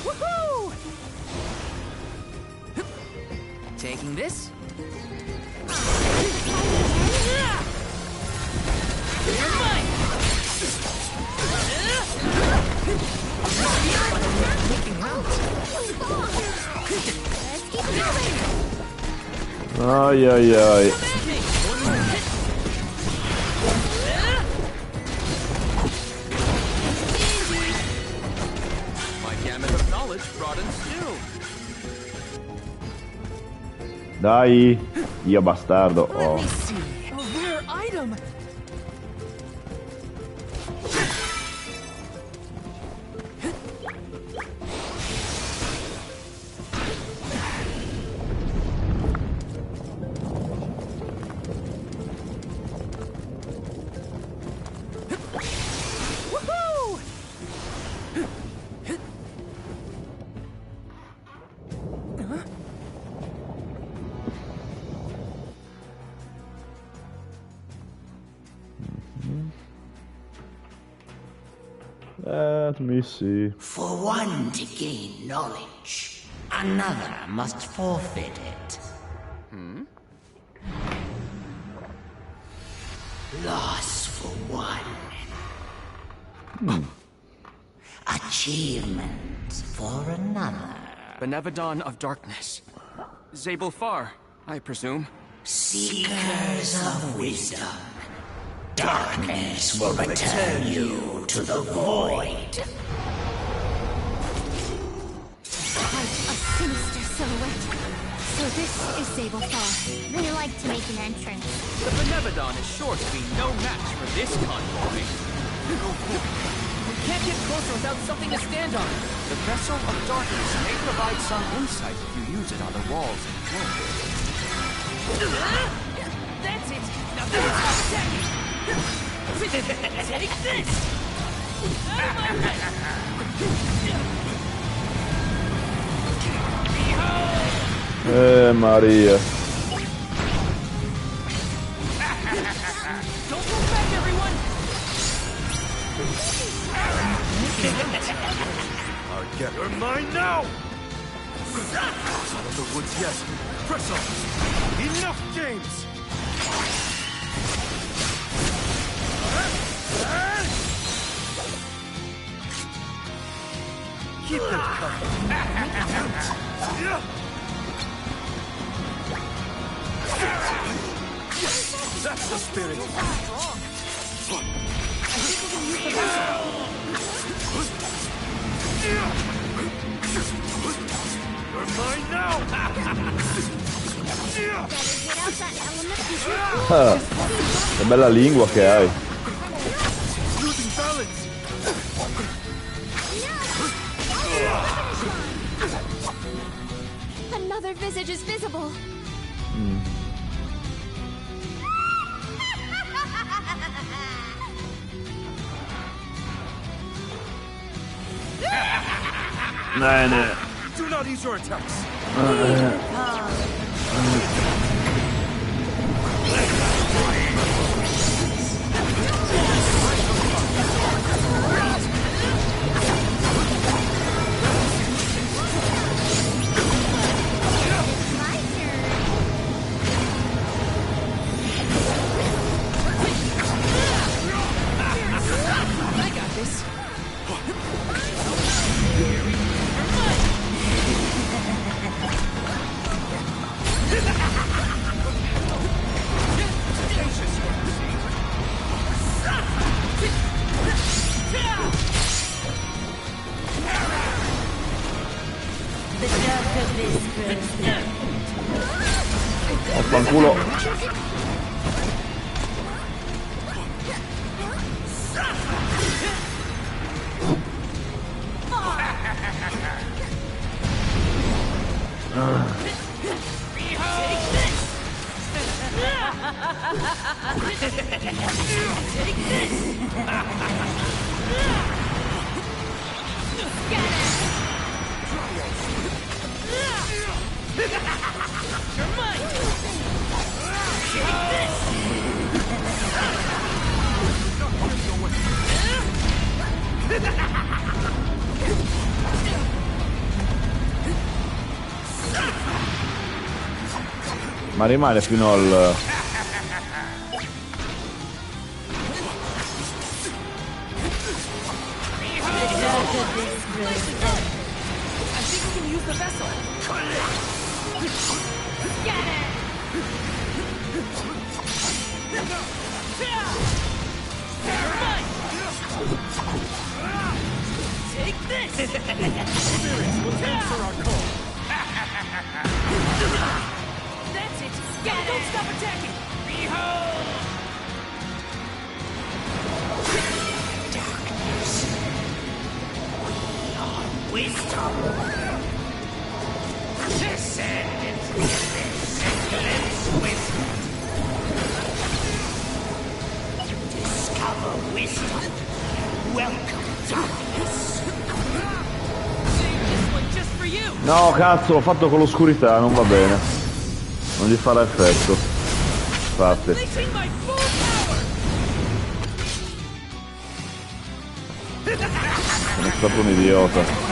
Woohoo! Taking this. You're mine. Making rounds. Let's keep going. Ai ai ai. My gamut of knowledge broadens too. Dai, io bastardo. Let Oh. me see. A rare item. Woohoo! Let me see. For one to gain knowledge, another must forfeit it. Loss for one. Achievement for another. Benevodon of Darkness. Zabel Far, I presume. Seekers of wisdom. Darkness will return you to the void. Quite a sinister silhouette. So this is Zabel Far. We like to make an entrance. The Benevodon is sure to be no match for this convoy. We can't get closer without something to stand on. The Vessel of Darkness may provide some insight if you use it on the walls and floor. That's it. Now finish off attacking. Take this. Maria. Don't go back, everyone. You're mine now! Out of the woods yet. Press on! Enough games! Keep them coming! That's the spirit! You're mine now! Che bella lingua che hai. Losing balance! Another visage is visible. No. Do not use your attacks! I got this. The dark abyss grows dark. Vaffanculo. Ma rimane fino al... Take this! Spirits will answer our call. That's it! Scatter! Don't stop attacking! Behold! Darkness. We are wisdom. Descend into the abyss and cleanse wisdom. Discover wisdom. Welcome, darkness. No, cazzo, l'ho fatto con l'oscurità, non va bene. Non gli farà effetto. Infatti. Sono stato un idiota.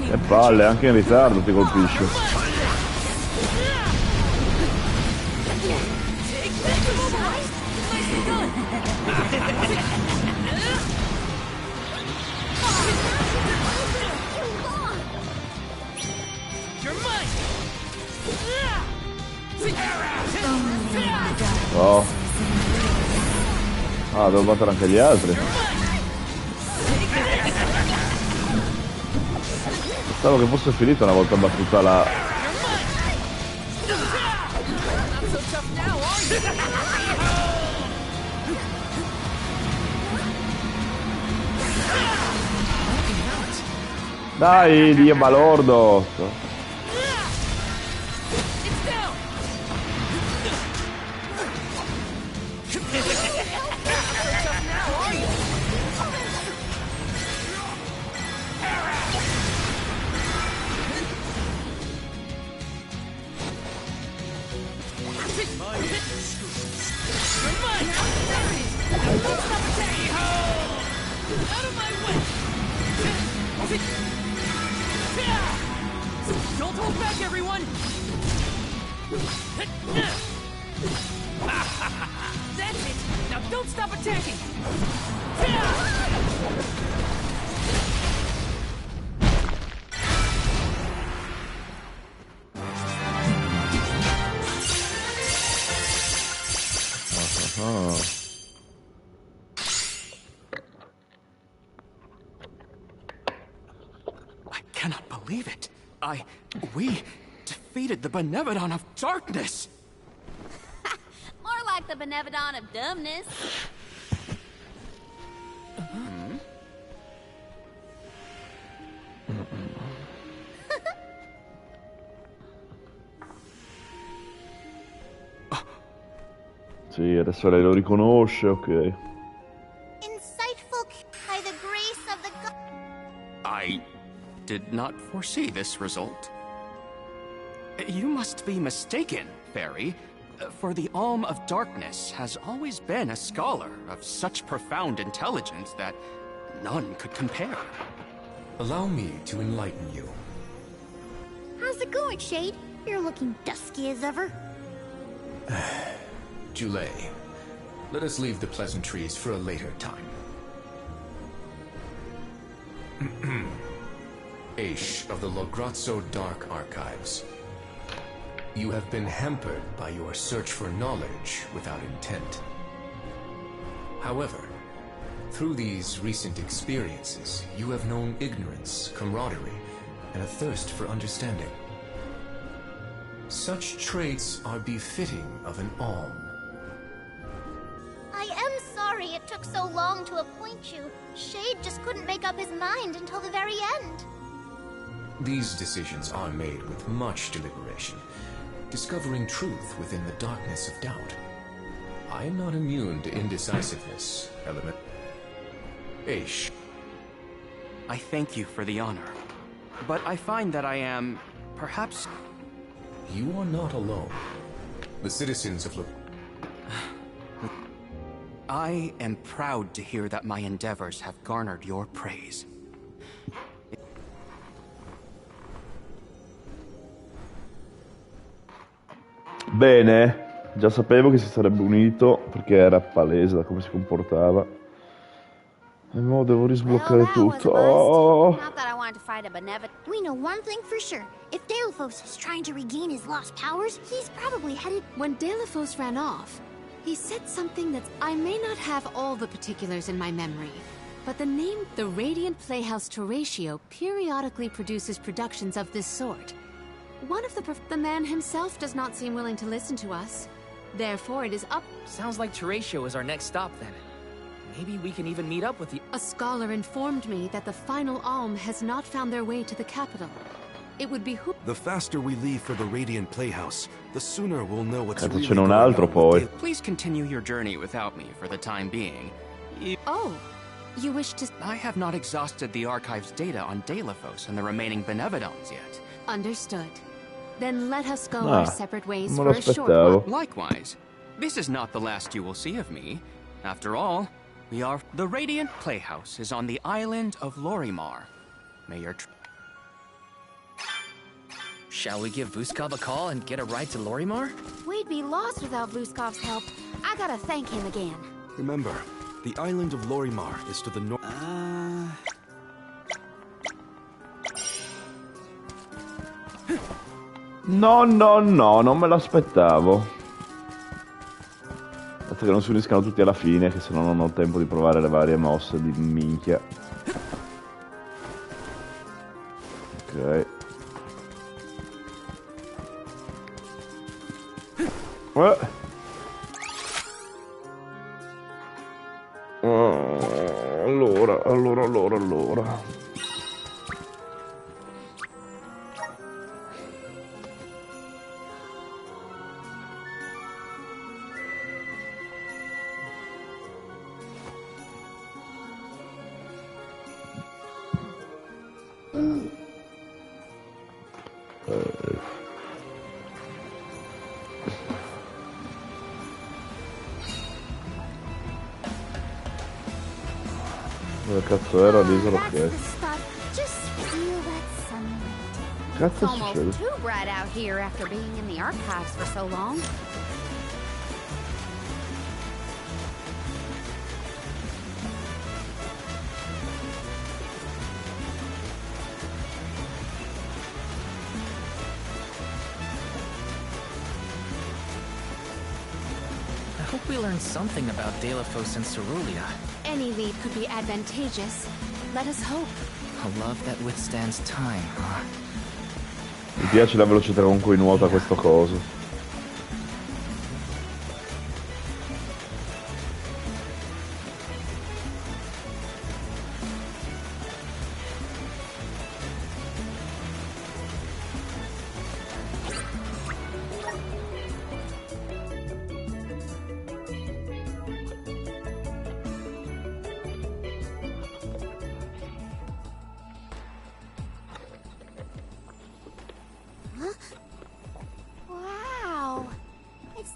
E palle, anche in ritardo ti colpisce. Oh. Ah, devo battere anche gli altri. Pensavo che fosse finito una volta battuta la... Dai, Dio balordo! Don't hold back, everyone! That's it! Now don't stop attacking! I cannot believe it. We defeated the Benevodon of Darkness! More like the Benevodon of Dumbness. Sì, adesso lei lo riconosce, ok. Insightful by the grace of the god. I did not foresee this result. You must be mistaken, Fairy. For the Alm of Darkness has always been a scholar of such profound intelligence that none could compare. Allow me to enlighten you. How's it going, Shade? You're looking dusky as ever. Jule, let us leave the pleasantries for a later time. Aish of the Lograzzo Dark Archives. You have been hampered by your search for knowledge without intent. However, through these recent experiences, you have known ignorance, camaraderie, and a thirst for understanding. Such traits are befitting of an Alm. I am sorry it took so long to appoint you. Shade just couldn't make up his mind until the very end. These decisions are made with much deliberation, discovering truth within the darkness of doubt. I am not immune to indecisiveness, Element. Aish. I thank you for the honor, but I find that I am, perhaps... You are not alone. The citizens of I am proud to hear that my endeavors have garnered your praise. Bene, già sapevo che si sarebbe unito perché era palese da come si comportava. E mo devo risbloccare tutto. Oh. Not that I wanted to fight a benevolent. We know one thing for sure. If Dalephos is trying to regain his lost powers, he's probably headed... When Dalephos ran off, he said something that I may not have all the particulars in my memory, but the name, the Radiant Playhouse Toratio, periodically produces productions of this sort. One of the man himself does not seem willing to listen to us. Therefore, it is up... Sounds like Toratio is our next stop, then. Maybe we can even meet up with the... A scholar informed me that the final Alm has not found their way to the capital. It would behoove... The faster we leave for the Radiant Playhouse, the sooner we'll know what's Cazzo, really ce n'è un going altro on poi. with Please continue your journey without me for the time being. Oh, you wish to... I have not exhausted the archive's data on Dalephos and the remaining Benevodons yet. Understood. Then let us go Ah, our separate ways me for a short l'aspettavo. while. Likewise, this is not the last you will see of me. After all, we are... The Radiant Playhouse is on the island of Lorimar. May your... Shall we give Vuskov a call and get a ride to Lorimar? We'd be lost without Vuskov's help. I gotta thank him again. Remember, the island of Lorimar is to the north. No, non me l'aspettavo. Aspetta che non si uniscano tutti alla fine, che se no non ho tempo di provare le varie mosse di minchia. Ok. Allora. Dove cazzo era l'isola che? Just feel that sunlight. Cazzo It's almost succede? too bright out here after being in the archives for so long. I hope we learned something about Dalephos and Cerulean. Any lead could be advantageous. Let us hope. A love that withstands time, huh? Mi piace la velocità con cui nuota questo coso.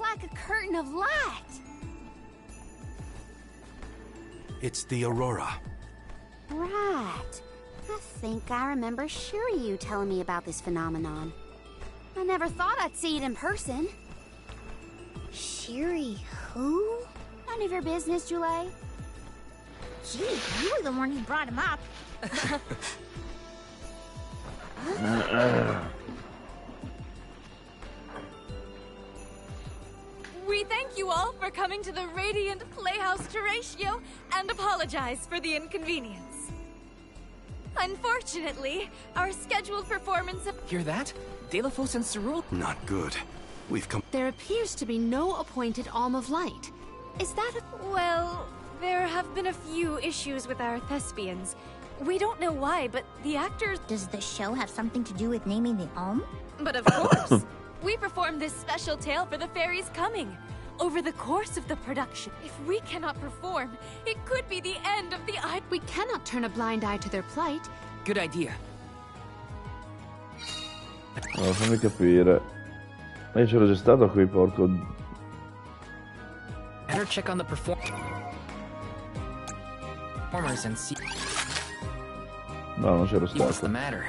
like a curtain of light. It's the Aurora. Right. I think I remember Shiryu telling me about this phenomenon. I never thought I'd see it in person. Shiri who? None of your business, Jule. Gee, you were the one who brought him up. We thank you all for coming to the Radiant Playhouse Terratio and apologize for the inconvenience. Unfortunately, our scheduled performance of— Hear that? Delafos and Cerule? Not good. We've come— There appears to be no appointed Alm of Light. Is that a— Well, there have been a few issues with our thespians. We don't know why, but the actors— Does the show have something to do with naming the Alm? But of course! We performed this special tale for the fairies coming. Over the course of the production, if we cannot perform, it could be the end of the eye. We cannot turn a blind eye to their plight. Good idea. Allora, fammi capire. Ma io c'ero già stato qui, porco. Better check on the performers and see. No, non c'ero What's the stato. matter?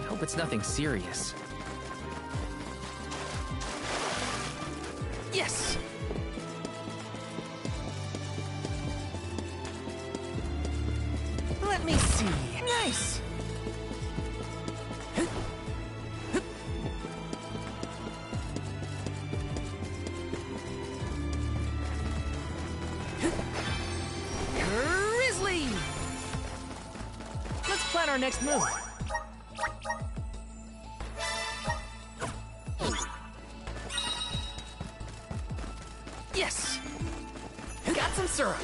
I hope it's nothing serious. Yes! Let me see. Nice! Grizzly! Let's plan our next move. Yes! Got some syrup.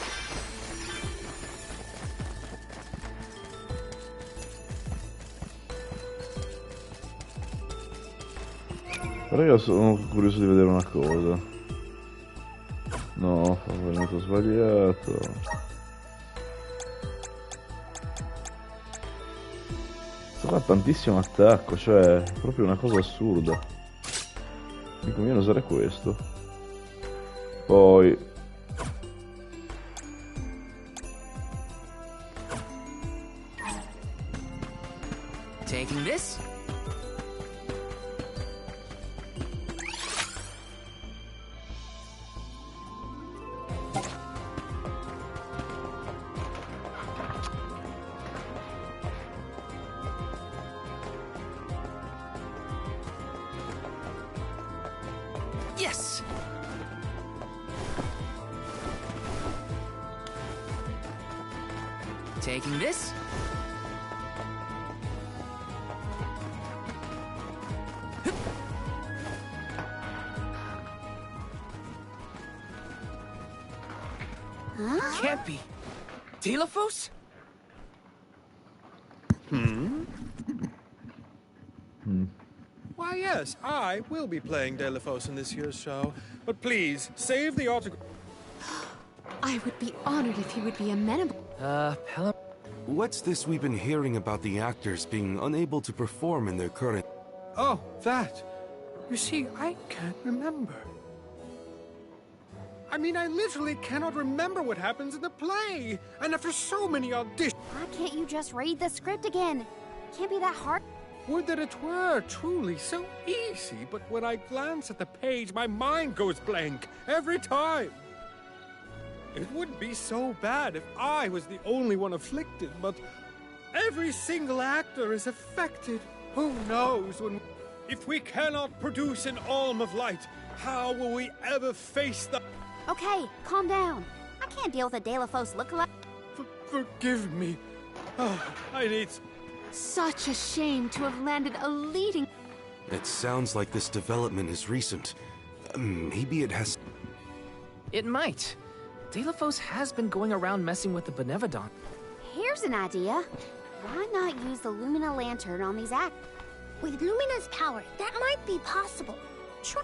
Però io sono curioso di vedere una cosa. No, ho venuto sbagliato. Qua ha tantissimo attacco, cioè è proprio una cosa assurda. Mi conviene usare questo. Poi Taking this. Yes. Taking this. Huh? Can't be. Delafos? Why, yes, I will be playing Delafos in this year's show. But please, save the autograph. I would be honored if you would be amenable. Pelham. What's this we've been hearing about the actors being unable to perform in their current... Oh, that. You see, I can't remember. I mean, I literally cannot remember what happens in the play. And after so many auditions... Why can't you just read the script again? Can't be that hard. Would that it were truly so easy, but when I glance at the page, my mind goes blank every time. It wouldn't be so bad if I was the only one afflicted, but every single actor is affected. Who knows when... If we cannot produce an Alm of Light, how will we ever face the... Okay, calm down. I can't deal with a Delafos lookalike. Forgive me. Oh, I need... Such a shame to have landed a leading... It sounds like this development is recent. Maybe it has... It might. Delafos has been going around messing with the Benevodon. Here's an idea. Why not use the Lumina Lantern on these actors? With Lumina's power, that might be possible. Try.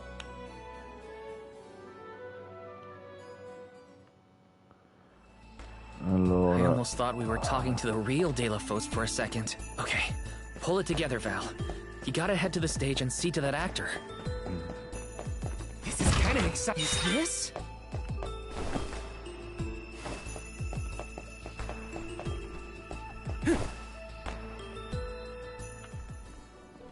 allora I almost thought we were talking to the real Delafos for a second. Okay, pull it together, Val. You gotta head to the stage and see to that actor. This is kinda exciting. Is this?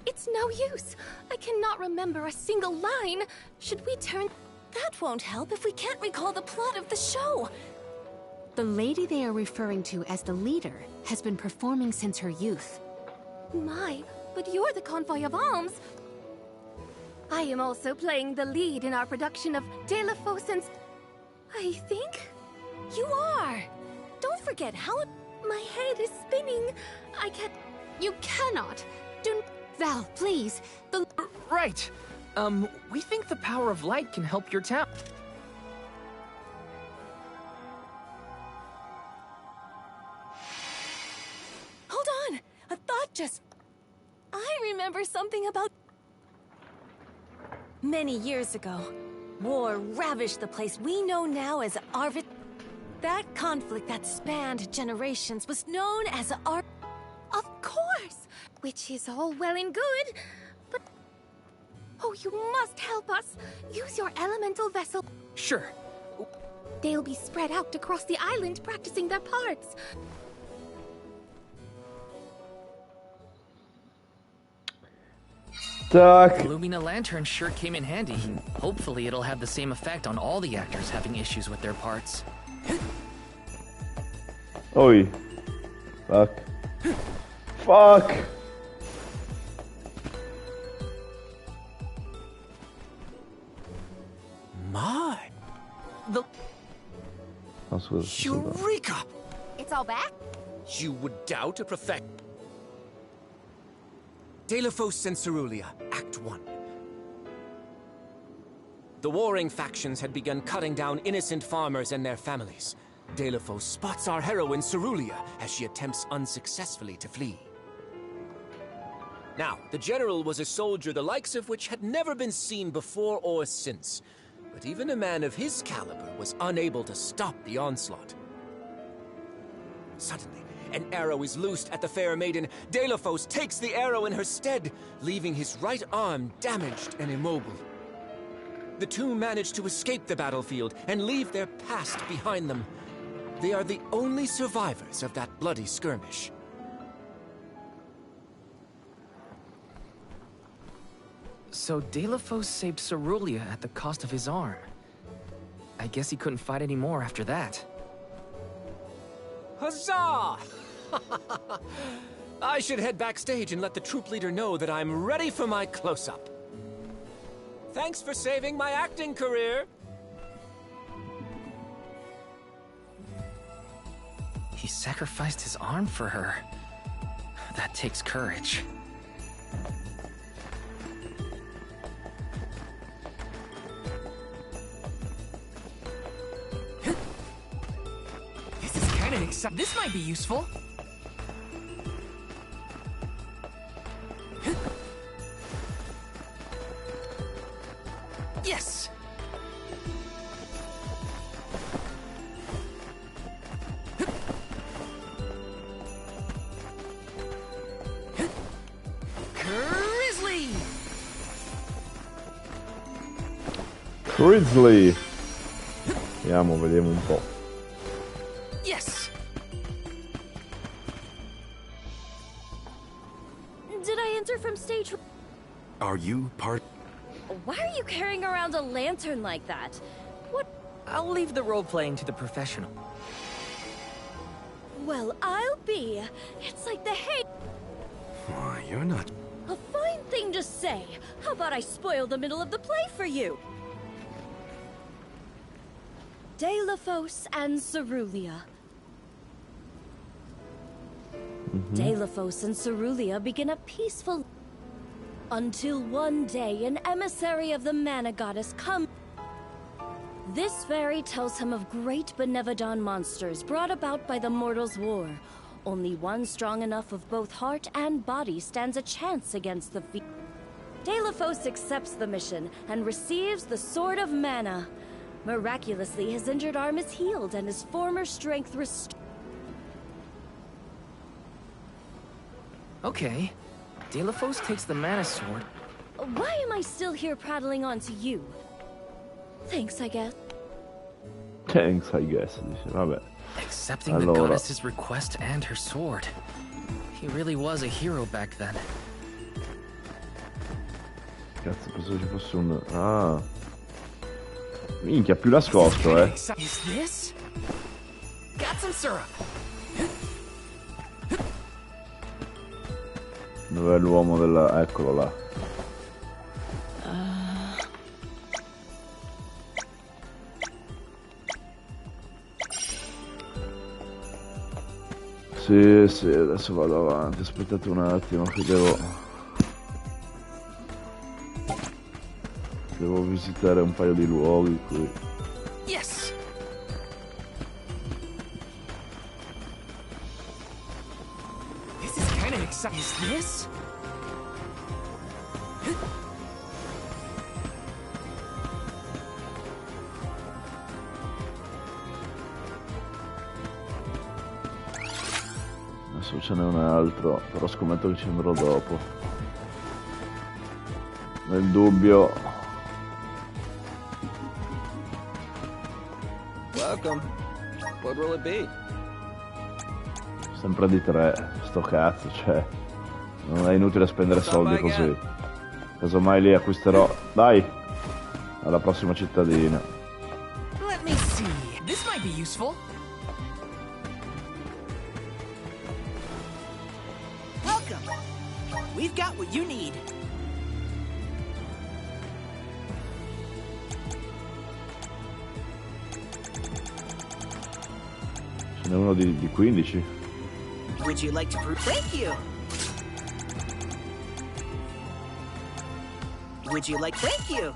It's no use. I cannot remember a single line. Should we turn... That won't help if we can't recall the plot of the show. The lady they are referring to as the leader has been performing since her youth. My, but you're the Convoy of Alms. I am also playing the lead in our production of De La Fosse. I think you are. Don't forget how my head is spinning. I can't... You cannot. Do... Val, please. The... Right. We think the power of light can help your town. Hold on. A thought just... I remember something about... Many years ago, war ravished the place we know now as Arvid. That conflict that spanned generations was known as Of course! Which is all well and good, but... Oh, you must help us! Use your elemental vessel. Sure. They'll be spread out across the island practicing their parts. The Lumina Lantern sure came in handy. Hopefully it'll have the same effect on all the actors having issues with their parts. Oi. Fuck. Fuck! My. The... Eureka! It's all back? You would doubt a perfect... De La Fosse and Cerulia, Act 1. The warring factions had begun cutting down innocent farmers and their families. De La Fosse spots our heroine Cerulia as she attempts unsuccessfully to flee. Now, the general was a soldier the likes of which had never been seen before or since. But even a man of his caliber was unable to stop the onslaught. Suddenly, an arrow is loosed at the fair maiden. De La Fosse takes the arrow in her stead, leaving his right arm damaged and immobile. The two manage to escape the battlefield and leave their past behind them. They are the only survivors of that bloody skirmish. So De La Fosse saved Cerulia at the cost of his arm. I guess he couldn't fight anymore after that. Huzzah! I should head backstage and let the troop leader know that I'm ready for my close-up. Thanks for saving my acting career. He sacrificed his arm for her. That takes courage. This is kind of exciting. This might be useful. Yes! Grizzly! Vediamo un po'. Yes! Did I enter from stage? Are you part? Why are you carrying around a lantern like that? What? I'll leave the role-playing to the professional. Well, I'll be. It's like the hay. Why, you're not. A fine thing to say. How about I spoil the middle of the play for you? De La Fosse and Cerulia. De La Fosse and Cerulia begin a peaceful... Until one day, an emissary of the Mana Goddess comes. This fairy tells him of great Benevodon monsters brought about by the Mortals' War. Only one strong enough of both heart and body stands a chance against the feat. De La Fosse accepts the mission and receives the Sword of Mana. Miraculously, his injured arm is healed and his former strength restored. Okay. De La Fosse takes the Mana Sword. Why am I still here prattling on to you? Thanks, I guess. Thanks, I guess, dice, vabbè. Accepting the goddess's request and her sword. He really was a hero back then. Cazzo, pensavo ci fosse un... Ah. Minchia, più nascosto, eh. Is this? Got some syrup. Dov'è l'uomo della... Eccolo là. Sì, sì, adesso vado avanti, aspettate un attimo che devo visitare un paio di luoghi qui. Yes. This is kind of exciting. Is this? Adesso ce n'è un altro, però scommetto che ci andrò dopo. Nel dubbio. Welcome. What will it be? Sempre di 3, sto cazzo, cioè. Non è inutile spendere soldi così. Casomai li acquisterò. Dai! Alla prossima cittadina. Let me see. This might be useful. Welcome. We've got what you need. Ce n'è uno di 15. Would you like to prove? Thank you. Would you like? Thank you.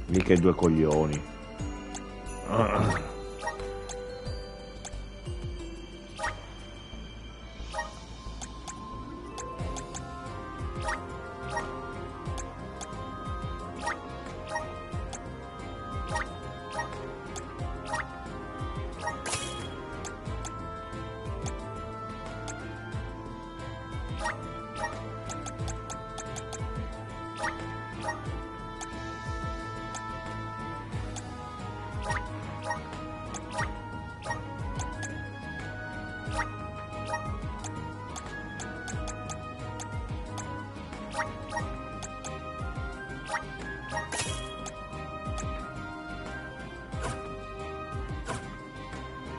Mica i due coglioni.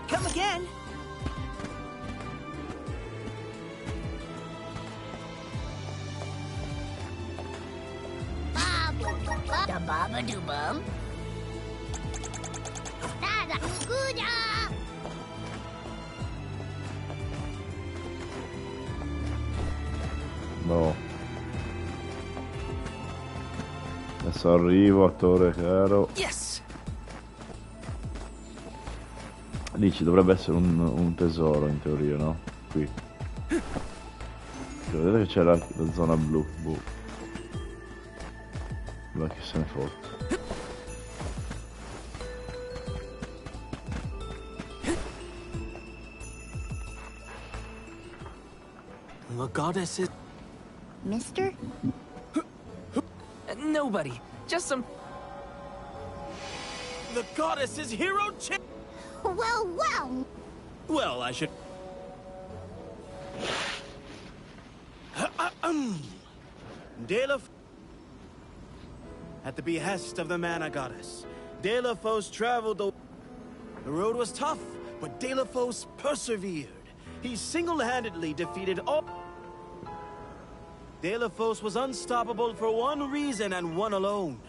Come again. Da baba do bum. Da kuda. No. Adesso arrivo, attore caro. Yes. Lì ci dovrebbe essere un tesoro in teoria, no? Qui. Vedete che c'è la zona blu. Boh. Ma chi se ne fotte. The goddess is... Mister? Nobody. Just some... The goddess is hero chick. Well, well. Well, I should... At the behest of the mana goddess, Delaphos traveled the... The road was tough, but Delaphos persevered. He single-handedly defeated all... Delaphos was unstoppable for one reason and one alone.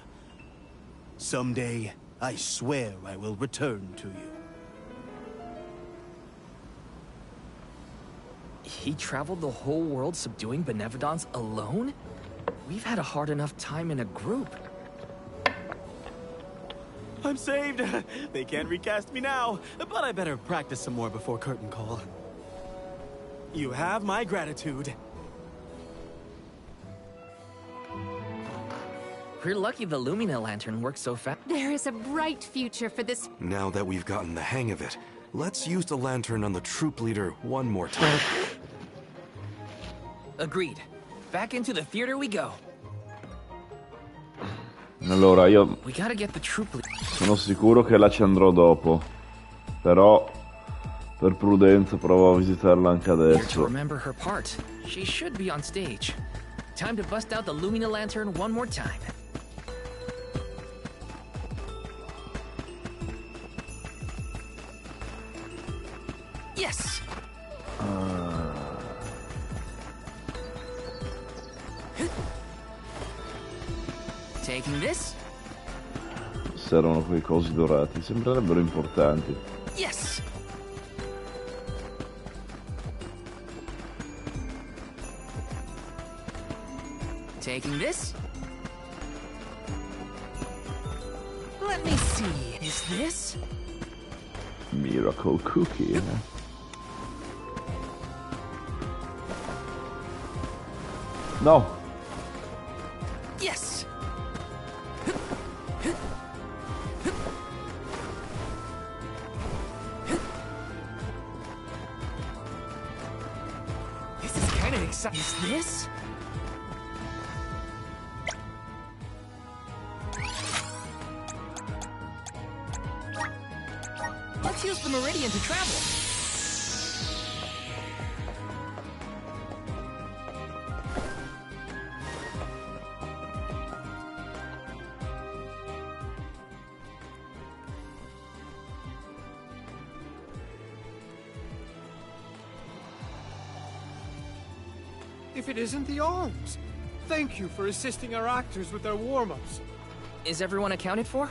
Someday, I swear I will return to you. He traveled the whole world subduing Benevodons alone? We've had a hard enough time in a group. I'm saved! They can't recast me now, but I better practice some more before curtain call. You have my gratitude. We're lucky the Lumina lantern works so fast. There is a bright future for this. Now that we've gotten the hang of it, let's use the lantern on the troop leader one more time. Agreed. Back into the theater we go. Allora, io We gotta get the troop leader. sono sicuro che là ci andrò dopo. Però, per prudenza, provo a visitarla anche To adesso. remember her part. She should be on stage. Time to bust out the Lumina lantern one more time. Yes! Taking this? Servono quei cosi dorati, sembrerebbero importanti. Yes! Taking this? Let me see. Is this? Miracle cookie, eh? No! Yes! This is kind of exciting. Is this? Let's use the Meridian to travel. If it isn't the arms! Thank you for assisting our actors with their warm-ups. Is everyone accounted for?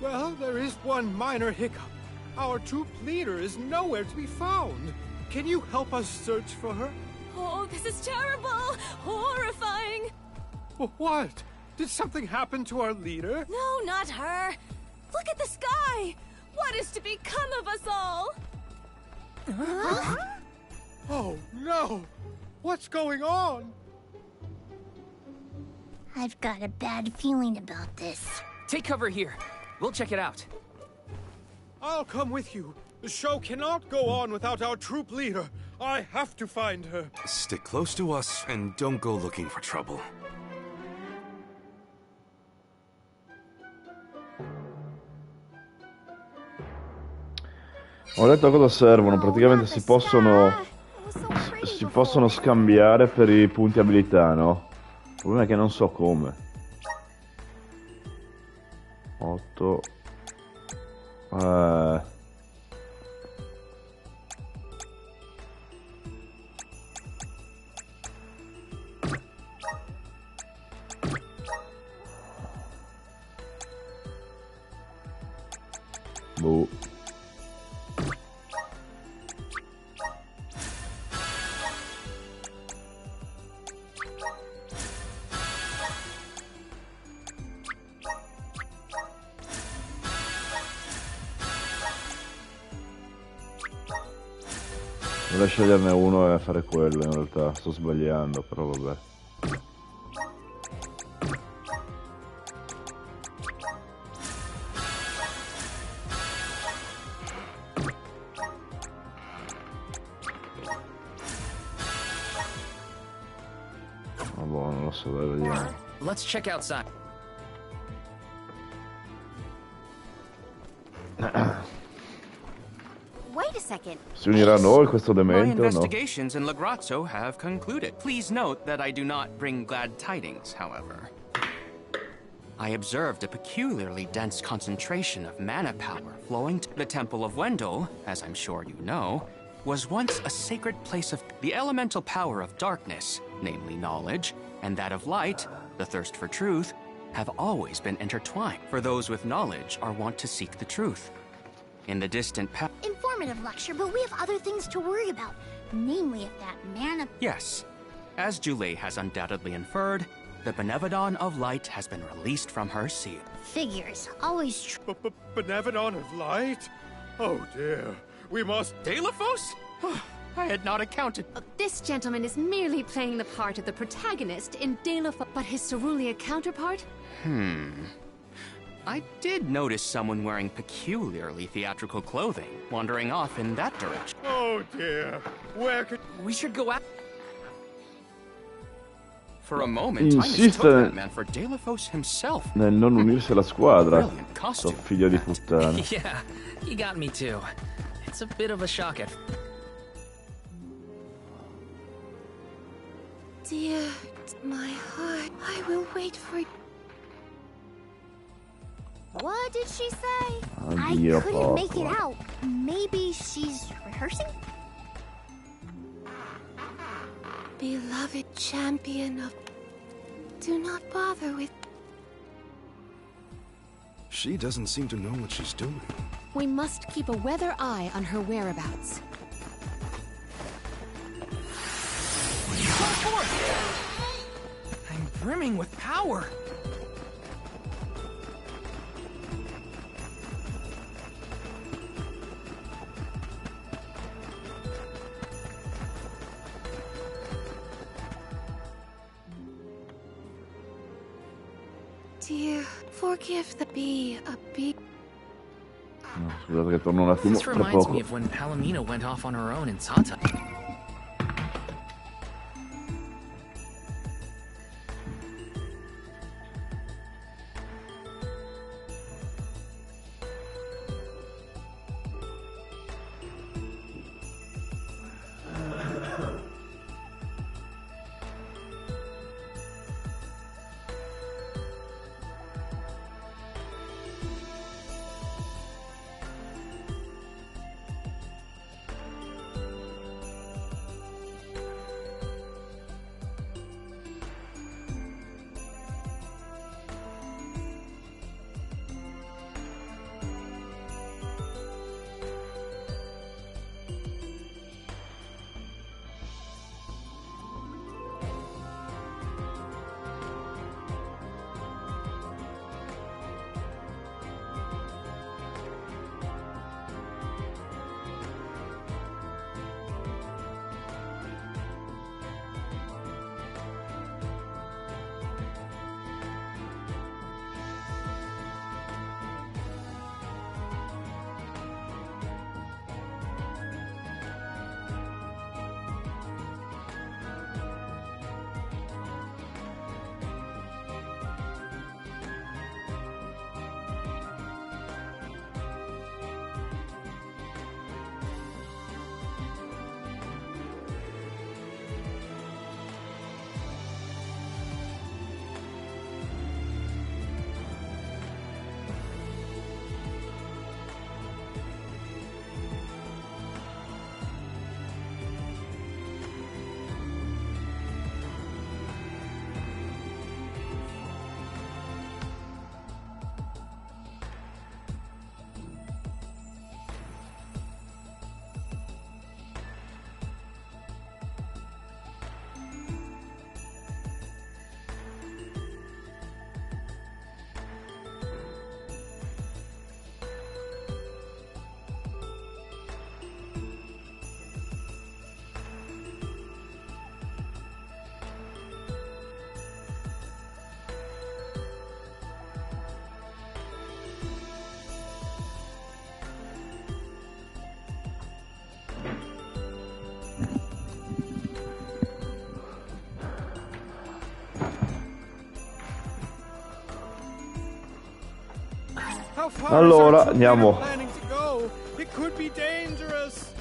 Well, there is one minor hiccup. Our troop leader is nowhere to be found. Can you help us search for her? Oh, this is terrible! Horrifying! What? Did something happen to our leader? No, not her! Look at the sky! What is to become of us all? Oh, no! What's going on? I've got a bad feeling about this. Take cover here. We'll check it out. I'll come with you. The show cannot go on without our troop leader. I have to find her. Stick close to us and don't go looking for trouble. Ho letto a cosa servono, praticamente si possono scambiare per i punti abilità, no? Il problema è che non so come. 8 boh. Dovrei sceglierne uno e fare quello, in realtà sto sbagliando, però vabbè. Ma boh, non lo so, dai, vediamo. Let's check outside. Wait a second. Si unirà a noi questo My demente o no? investigations in Lagrazzo have concluded. Please note that I do not bring glad tidings, however. I observed a peculiarly dense concentration of mana power flowing to the Temple of Wendel, as I'm sure you know, was once a sacred place of the elemental power of darkness, namely knowledge, and that of light, the thirst for truth, have always been intertwined, for those with knowledge are wont to seek the truth. In the distant past... Informative lecture, but we have other things to worry about. Namely, if that mana... Yes. As Jule has undoubtedly inferred, the Benevodon of Light has been released from her seal. Figures. Always true. Benevodon of Light? Oh dear. We must... Deilophos? I had not accounted. This gentleman is merely playing the part of the protagonist in Deilophos, but his Cerulean counterpart? I did notice someone wearing peculiarly theatrical clothing, wandering off in that direction. Oh dear. Where could... We should go out... For a moment, I mistook that man for Deilophos himself. Nel non unirsi alla squadra. Brilliant costume. Sto figlio di puttana. Yeah, he got me too. It's a bit of a shock at... Dear, my heart, I will wait for you. What did she say? Addio, I couldn't make it Papa. out. Maybe she's rehearsing? Beloved champion of... Do not bother with... She doesn't seem to know what she's doing. We must keep a weather eye on her whereabouts. Come forth! I'm brimming with power. Dear, forgive the bee, a bee. No, scusate che torno un attimo This tra reminds poco. me of when Palomino went off on her own in Sata. How far Allora, is our andiamo. planning to go? It could be dangerous.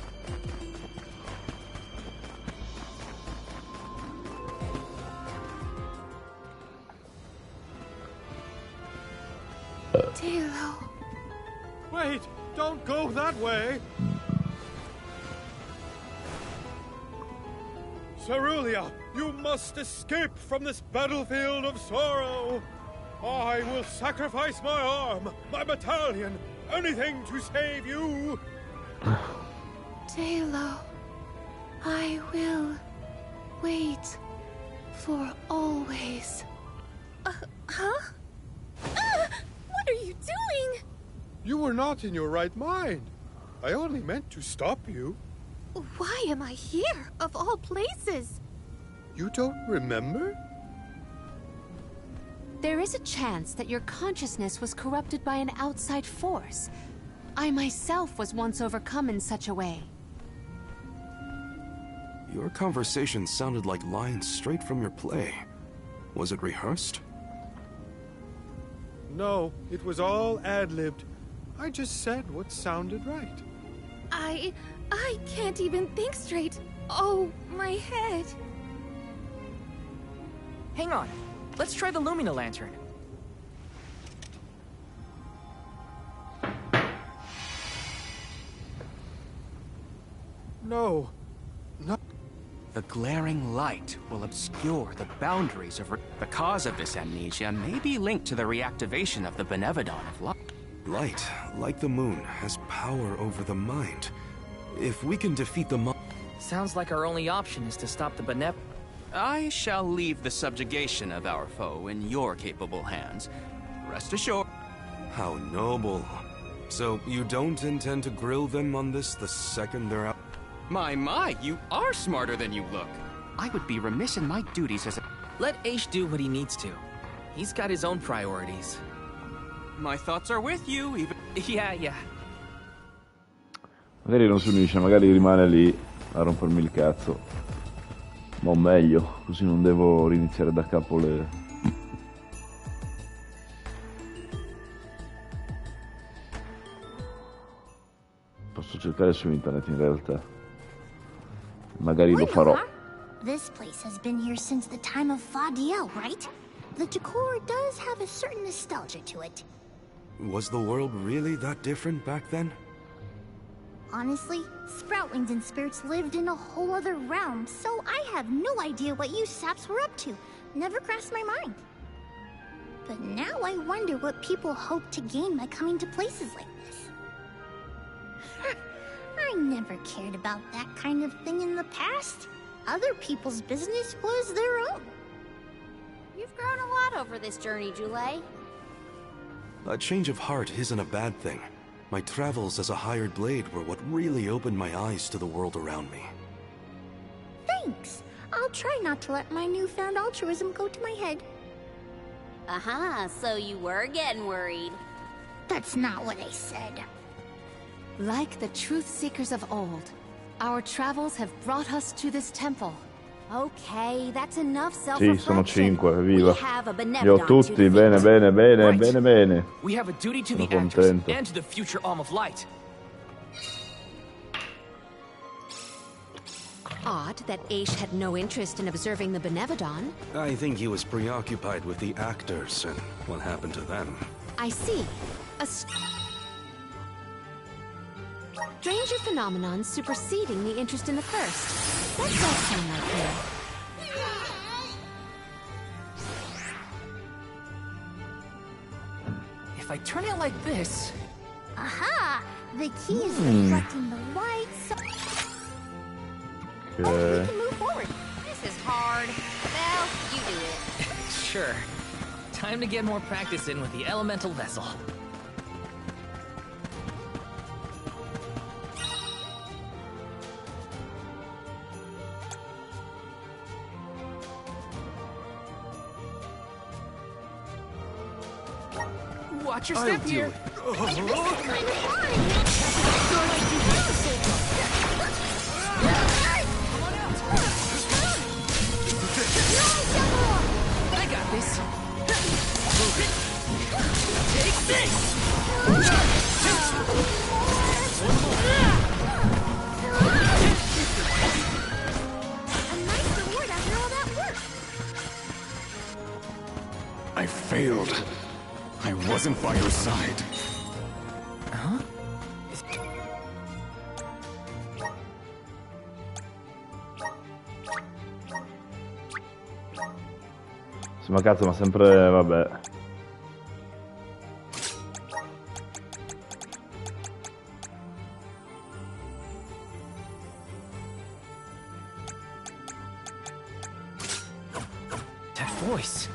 Taylor. Wait, don't go that way. Cerulia, you must escape from this battlefield of sorrow. I will sacrifice my arm, my battalion, anything to save you. Dalo, I will wait for always. Huh? What are you doing? You were not in your right mind. I only meant to stop you. Why am I here, of all places? You don't remember? There is a chance that your consciousness was corrupted by an outside force. I myself was once overcome in such a way. Your conversation sounded like lines straight from your play. Was it rehearsed? No, it was all ad-libbed. I just said what sounded right. I can't even think straight. Oh, my head. Hang on. Let's try the Lumina Lantern. No. The glaring light will obscure the boundaries of... The cause of this amnesia may be linked to the reactivation of the Benevodon of Light. Light, like the moon, has power over the mind. If we can defeat the Sounds like our only option is to stop the Benev... I shall leave the subjugation of our foe in your capable hands. Rest assured. How noble. So, you don't intend to grill them on this the second they're out? My, you are smarter than you look. I would be remiss in my duties as a... Let Aish do what he needs to. He's got his own priorities. My thoughts are with you, even... Yeah. Magari non si unisce, magari rimane lì a rompermi il cazzo. Ma meglio, così non devo riniziare da capo le... Posso cercare su internet in realtà. Magari lo farò. This place has been here since the time of Fadiel, right? The decor does have a certain nostalgia to it. Was the world really that different back then? Honestly, Sproutlings and spirits lived in a whole other realm, so I have no idea what you saps were up to. Never crossed my mind. But now I wonder what people hope to gain by coming to places like this. I never cared about that kind of thing in the past. Other people's business was their own. You've grown a lot over this journey, Jule. A change of heart isn't a bad thing. My travels as a hired blade were what really opened my eyes to the world around me. Thanks. I'll try not to let my newfound altruism go to my head. Aha, so you were getting worried. That's not what I said. Like the truth seekers of old, our travels have brought us to this temple. Okay, that's enough Sì, sono self-reflection. 5, evviva. We have a Li ho Benevodon tutti, to bene, defeat. bene. We have a duty to Sono the actors contento. and to the future Alm of Light. Odd that Aish had no interest in observing the Benevodon. I think he was preoccupied with the actors and what happened to them. I see. A stranger phenomenon superseding the interest in the first. That does sound like him. If I turn it like this... Aha! The key is reflecting the light, so... Oh, we can move forward. This is hard. Well, you do it. Sure. Time to get more practice in with the elemental vessel. Watch your step here. I got this. Take this. A nice reward after all that work. I failed. I wasn't by your side. Huh? Sì, ma cazzo, ma sempre, vabbè. voice.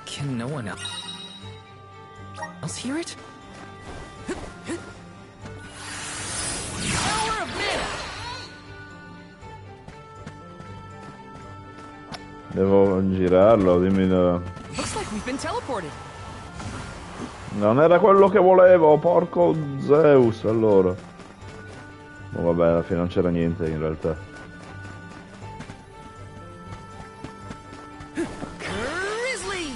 Can no one else hear it? Power of mana! Devo girarlo, dimmi dove. Looks like we've been teleported. Non era quello che volevo, porco Zeus, allora. Oh, vabbè, alla fine non c'era niente in realtà. Grizzly!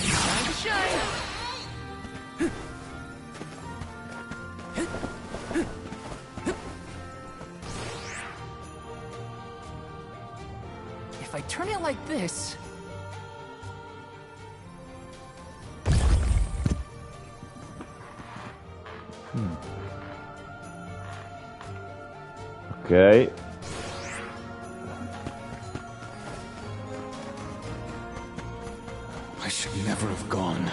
Time to shine! If I turn it like this... Ok. I should never have gone.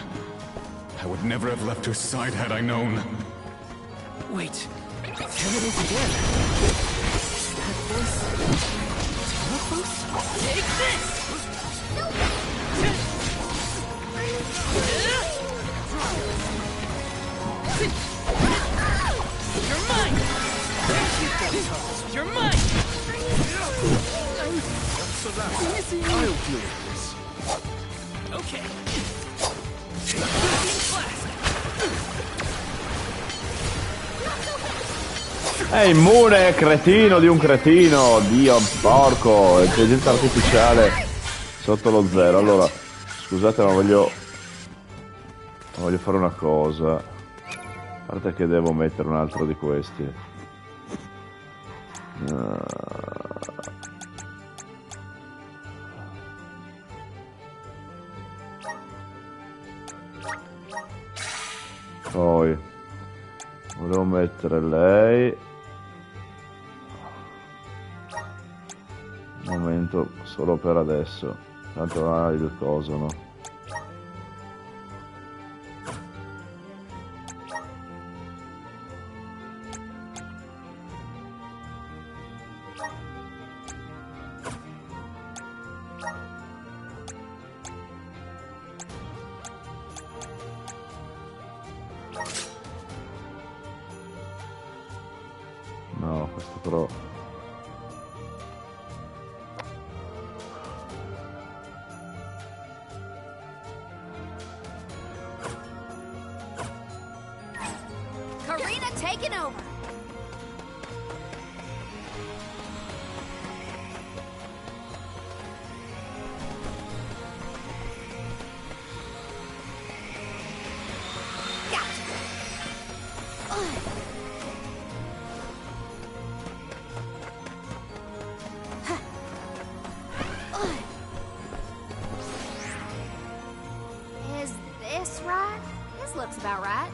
I would never have left her side had I known. Wait, there it is again. That voice... Telephoos? Take this! You're mine! You're mine! I'll deal with this. Okay. È immune, cretino di un cretino. Dio, porco, intelligenza artificiale sotto lo 0. Allora, scusate, ma voglio fare una cosa. A parte che devo mettere un altro di questi. Poi volevo mettere lei. Un momento, solo per adesso. Tanto ha il coso, no? No, questo però... Karina taking over. Is this right? This looks about right.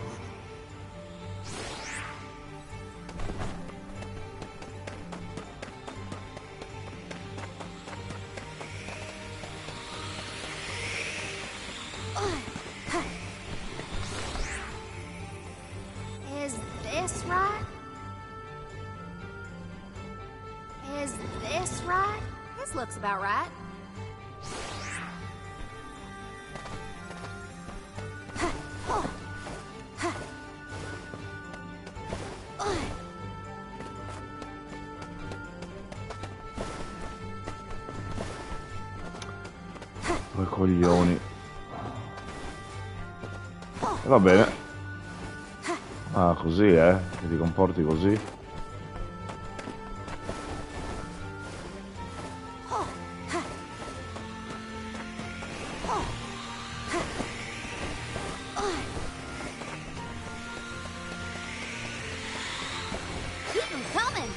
Is this right? Is this right? This looks about right. Due coglioni. Va bene. Ah, così, che ti comporti così? Keep 'em coming.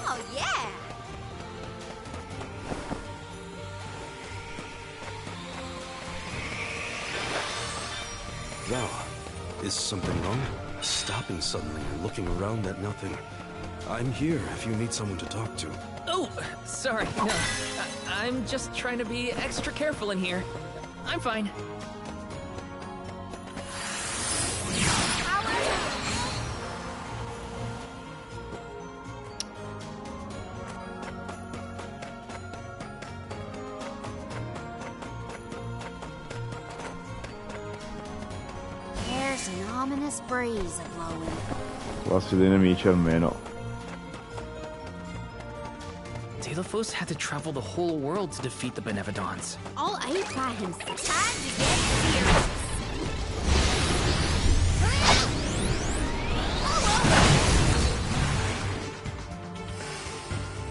Oh yeah. Wow. Is something wrong? Stopping suddenly and looking around at nothing. I'm here if you need someone to talk to. Oh, sorry. No, I'm just trying to be extra careful in here. I'm fine. ominous breeze a blowing. Classi dei nemici almeno. Deilophos had to travel the whole world to defeat the Benevodons. All ain't by himself. Time to get serious.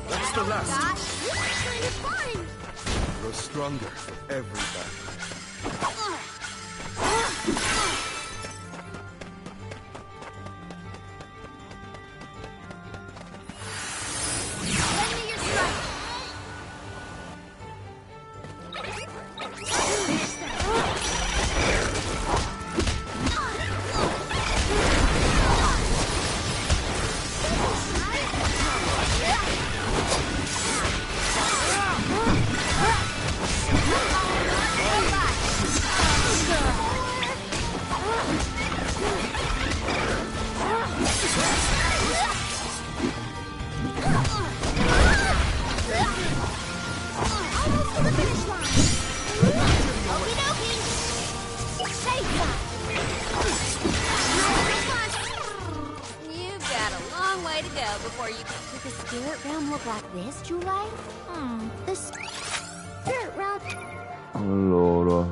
That's the last. God, this is kind of fun. Grow stronger for every battle. Allora.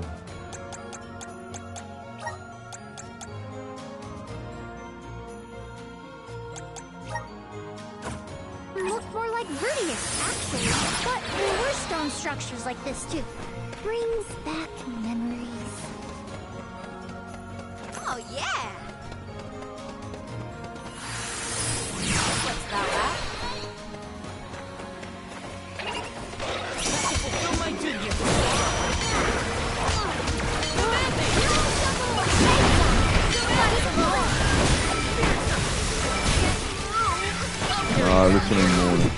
Look more like Verdius, actually. But there were stone structures like this, too. Brings back memories. Oh, yeah! What's that, right? Ah, lui sono immuni.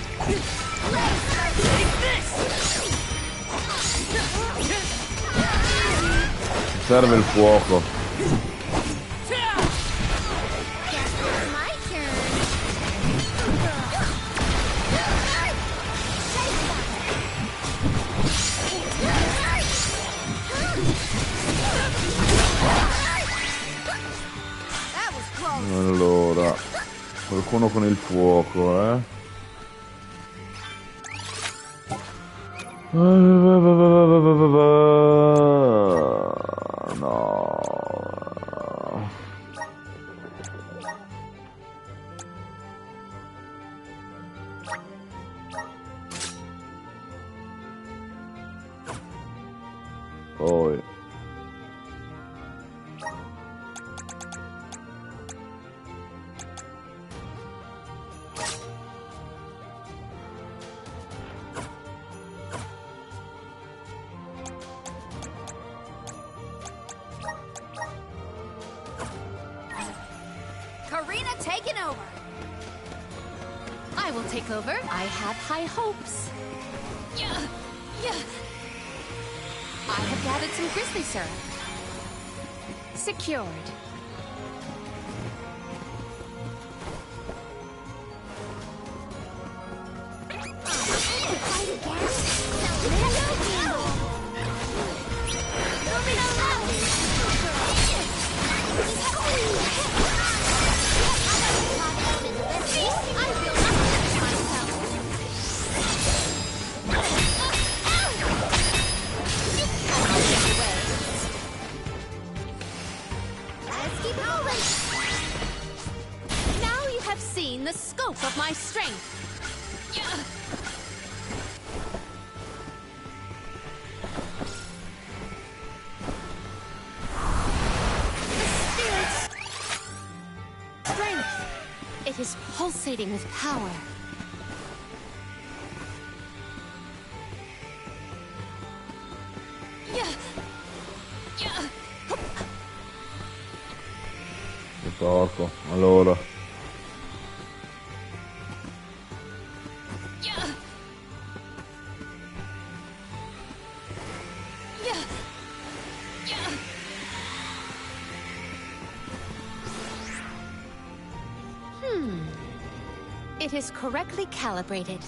Serve il fuoco. Allora, qualcuno con il fuoco, eh? No. Poi Karina taking over. I will take over. I have high hopes. I have gathered some grizzly syrup. Secured. Now you have seen the scope of my strength. Strength. It is pulsating with power. che porco. Allora. It is correctly calibrated.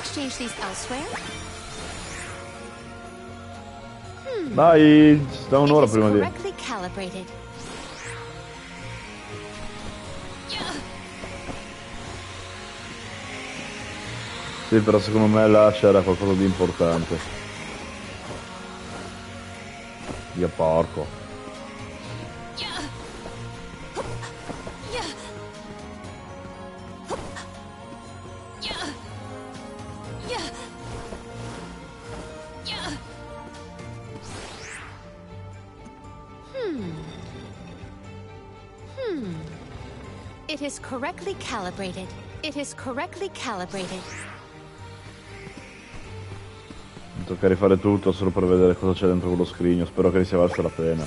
exchange these elsewhere? Dai, ci sta un'ora prima di... Correctly calibrated. Sì, però secondo me là c'era qualcosa di importante. Dio porco. It is correctly calibrated. It is correctly calibrated. Mi tocca rifare tutto solo per vedere cosa c'è dentro quello scrigno. Spero che ne sia valsa la pena.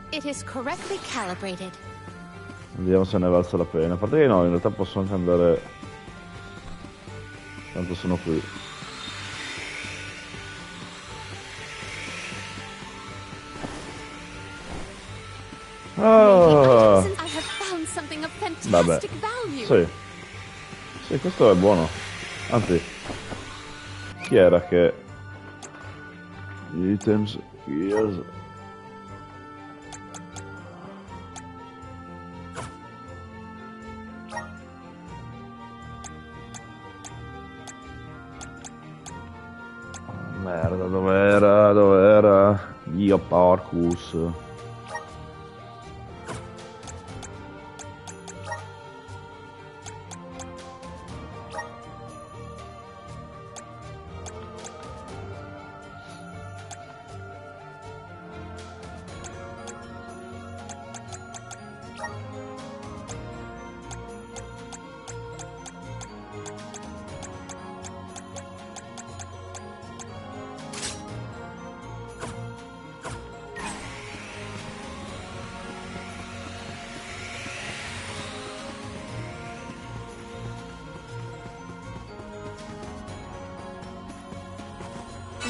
It is correctly calibrated. Vediamo se ne è valsa la pena. A parte che no, in realtà posso anche andare... Tanto sono qui. Ah. I have found something of Vabbè. fantastic value. Sì. Sì, questo è buono. Anzi, chi era che... Items, yes. Merda, dov'era? Dov'era? Dio porcus.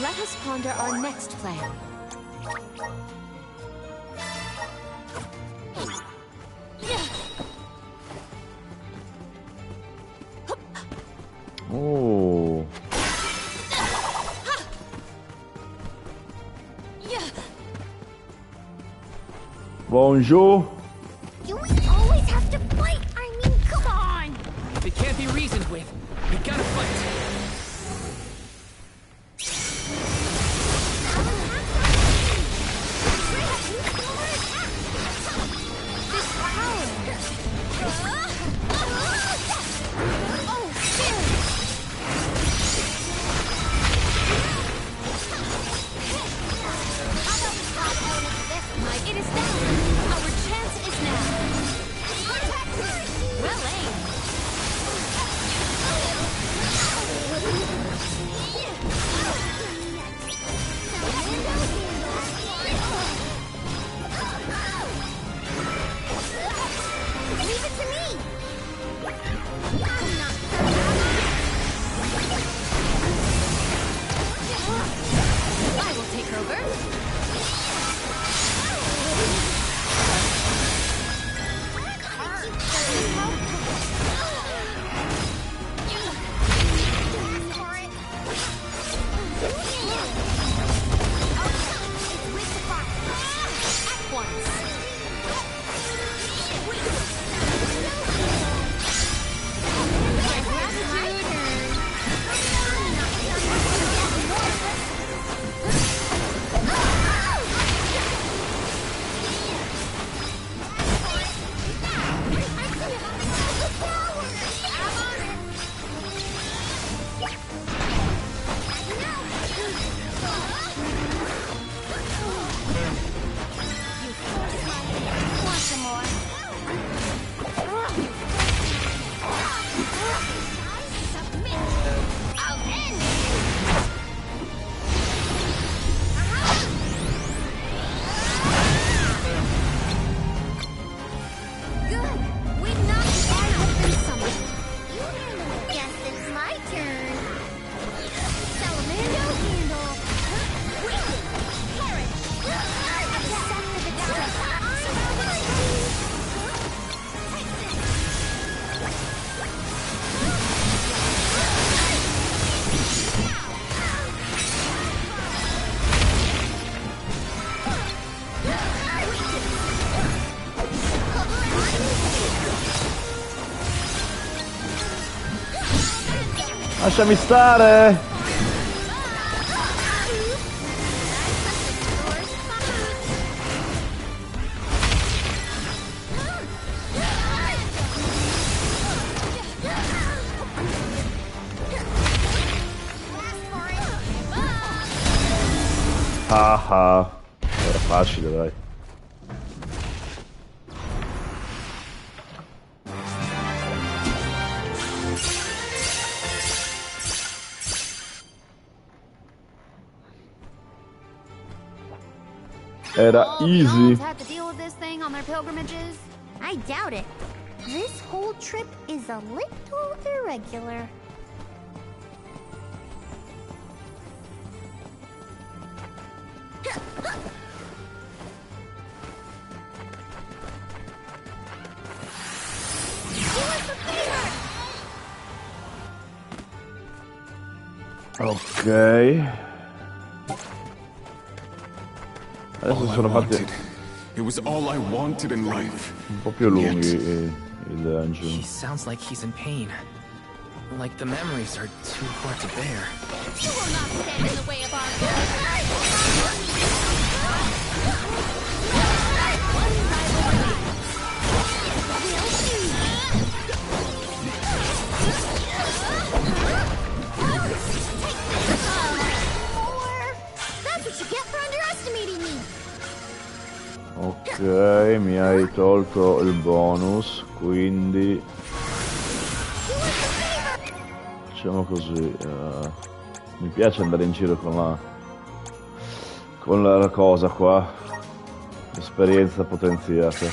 Let us ponder our next plan. Oh. Bonjour. Do we always have to fight? I mean, come on! If it can't be reasoned with, we gotta fight. It is down. Our chance is now. Well aimed. Lasciami stare! Ah ah, era facile, dai. Era easy. Have to deal with this thing on their pilgrimages? I doubt it. This whole trip is a little irregular. Ok. Adesso sono fatti It was all I wanted in life. un po' più lunghi i dungeon. He sounds like he's in pain. Like the memories are too hard to bear. You will not stand in the way of our goals. That's what you get for underestimating me. Ok, mi hai tolto il bonus, quindi facciamo così. Mi piace andare in giro con la cosa qua, esperienza potenziata.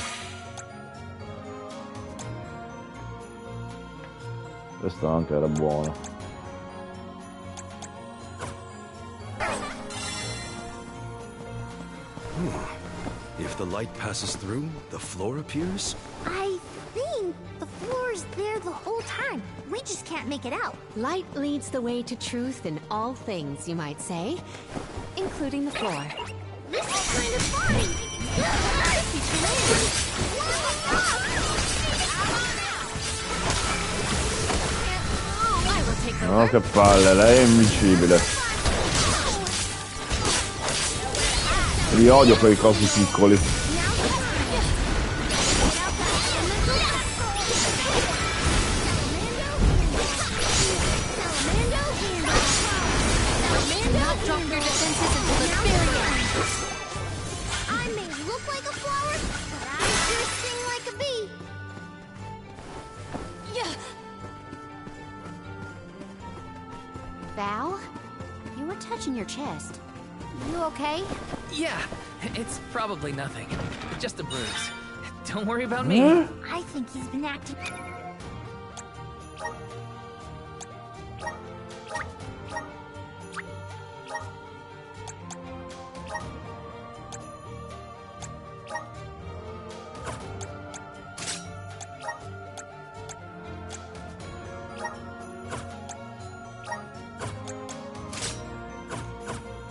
Questo anche era buono. If the light passes through, the floor appears? I think the floor's there the whole time. We just can't make it out. Light leads the way to truth in all things, you might say, including the floor. This is kind of fun. No, che palle, lei è invincibile. Li odio quei cosi piccoli. Val, you were touching your chest. You okay? Yeah, it's probably nothing. Just a bruise. Don't worry about me. I think he's been acting...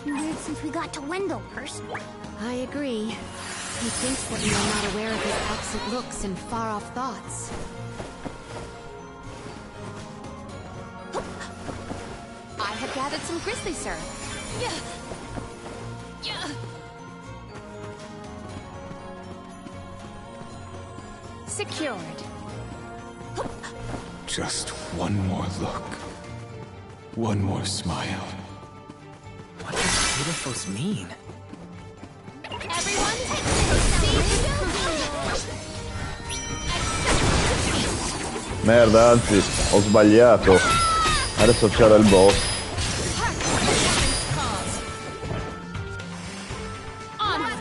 Weird since we got to Wendell personally. I agree. He thinks that we are not aware of his absent looks and far-off thoughts. I have gathered some grizzly, sir. Secured. Just one more look. One more smile. What does Daedalus mean? Everyone Merda, anzi, ho sbagliato. Adesso c'era il boss. I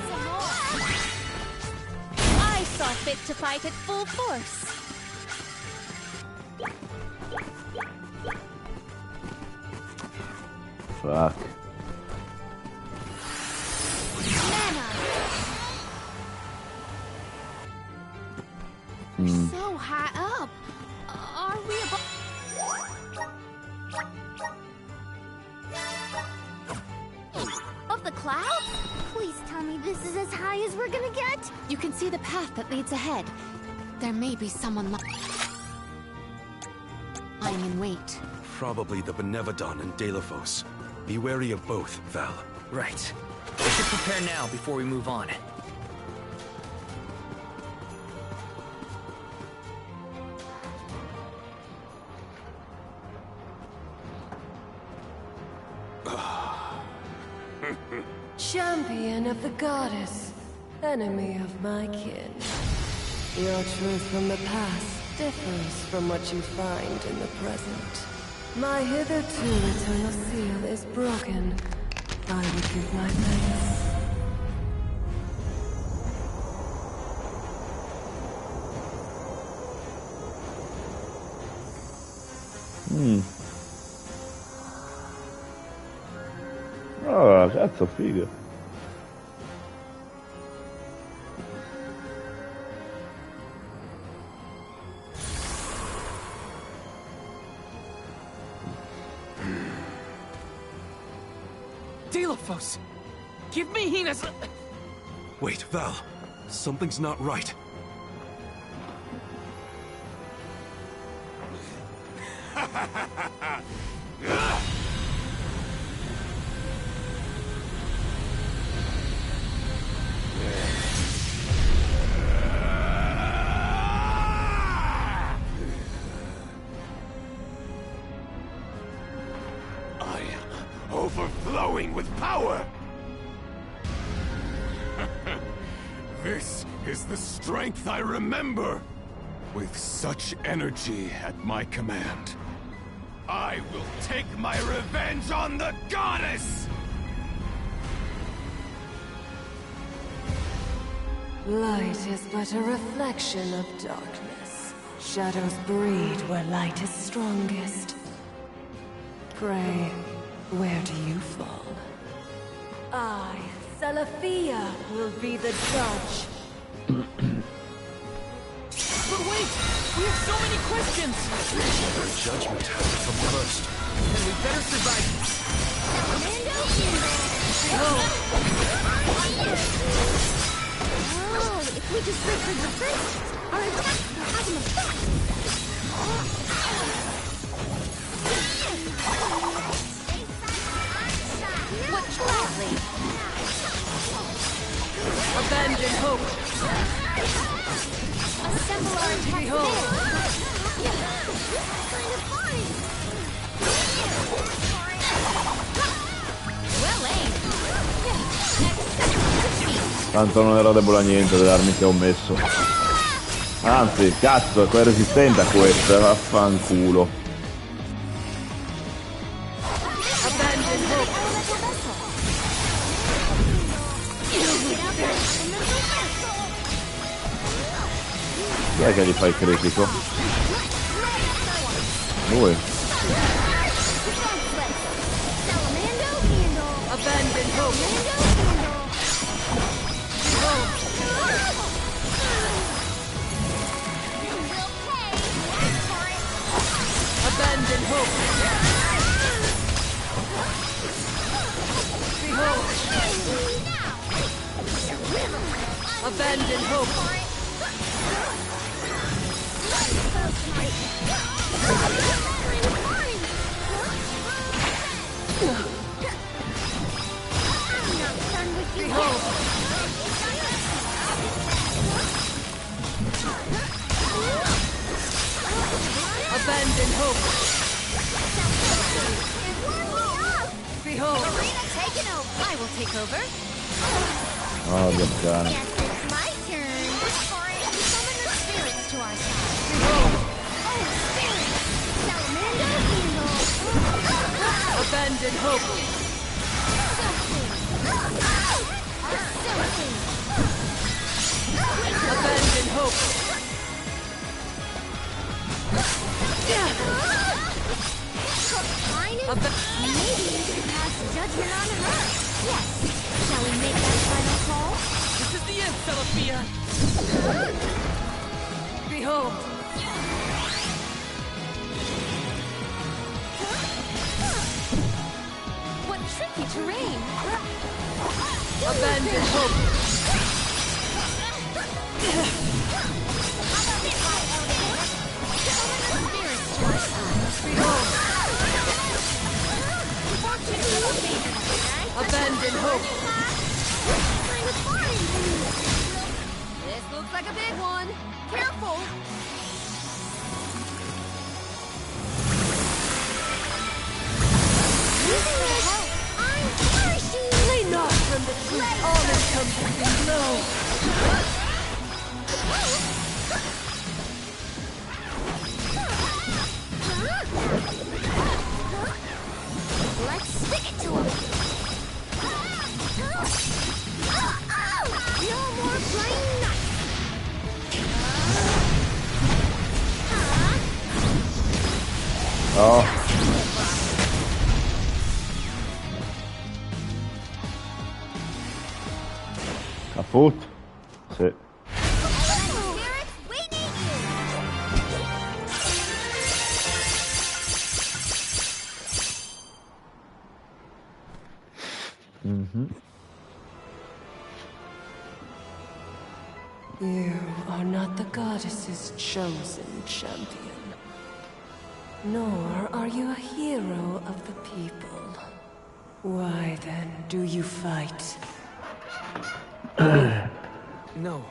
saw fit to fight at full force. Fuck. So high up. Are we above the clouds? Please tell me this is as high as we're gonna get. You can see the path that leads ahead. There may be someone lying in wait. probably the Benevodon and Deilophos. Be wary of both, Val. Right. We should prepare now before we move on. Champion of the goddess, enemy of my kin. Your truth from the past differs from what you find in the present. My hitherto eternal seal is broken. I would give my thanks. Oh, cazzo, figa. Deilophos! Give me Hina's... Wait, Val. Something's not right. I am overflowing with power! This is the strength I remember! With such energy at my command, I will take my revenge on the goddess! Light is but a reflection of darkness. Shadows breed where light is strongest. Pray, where do you fall? I, Salafia, will be the judge. But wait! We have so many questions! Their judgment has to come first. Then we better survive. Oh, if we just break through the first, our attack will have an effect. What gladly? Abandon hope. Assemble our attack. Behold. Well aimed. Tanto non ero debole a niente delle armi che ho messo. Anzi, cazzo, è resistente a queste, vaffanculo. Chi è che gli fa il critico? Lui. Abandon hope. Abandon hope. Behold. Abandon hope. Behold. Abandon hope. Behold. Arena taken over. I will take over. Oh, che cane. Yes, it's my turn. Summon the spirits to our side. Behold. Oh, spirits! Salamander Eagle. Abandon hope. Abandon hope. Maybe we should pass judgment on her. Yes. Shall we make that final call? This is the end, Salafia! Behold. What tricky terrain! Abandon hope. Behold. No. Kaput. Sì. You are not the goddess's chosen champion. Nor are you a hero of the people. Why then do you fight? No.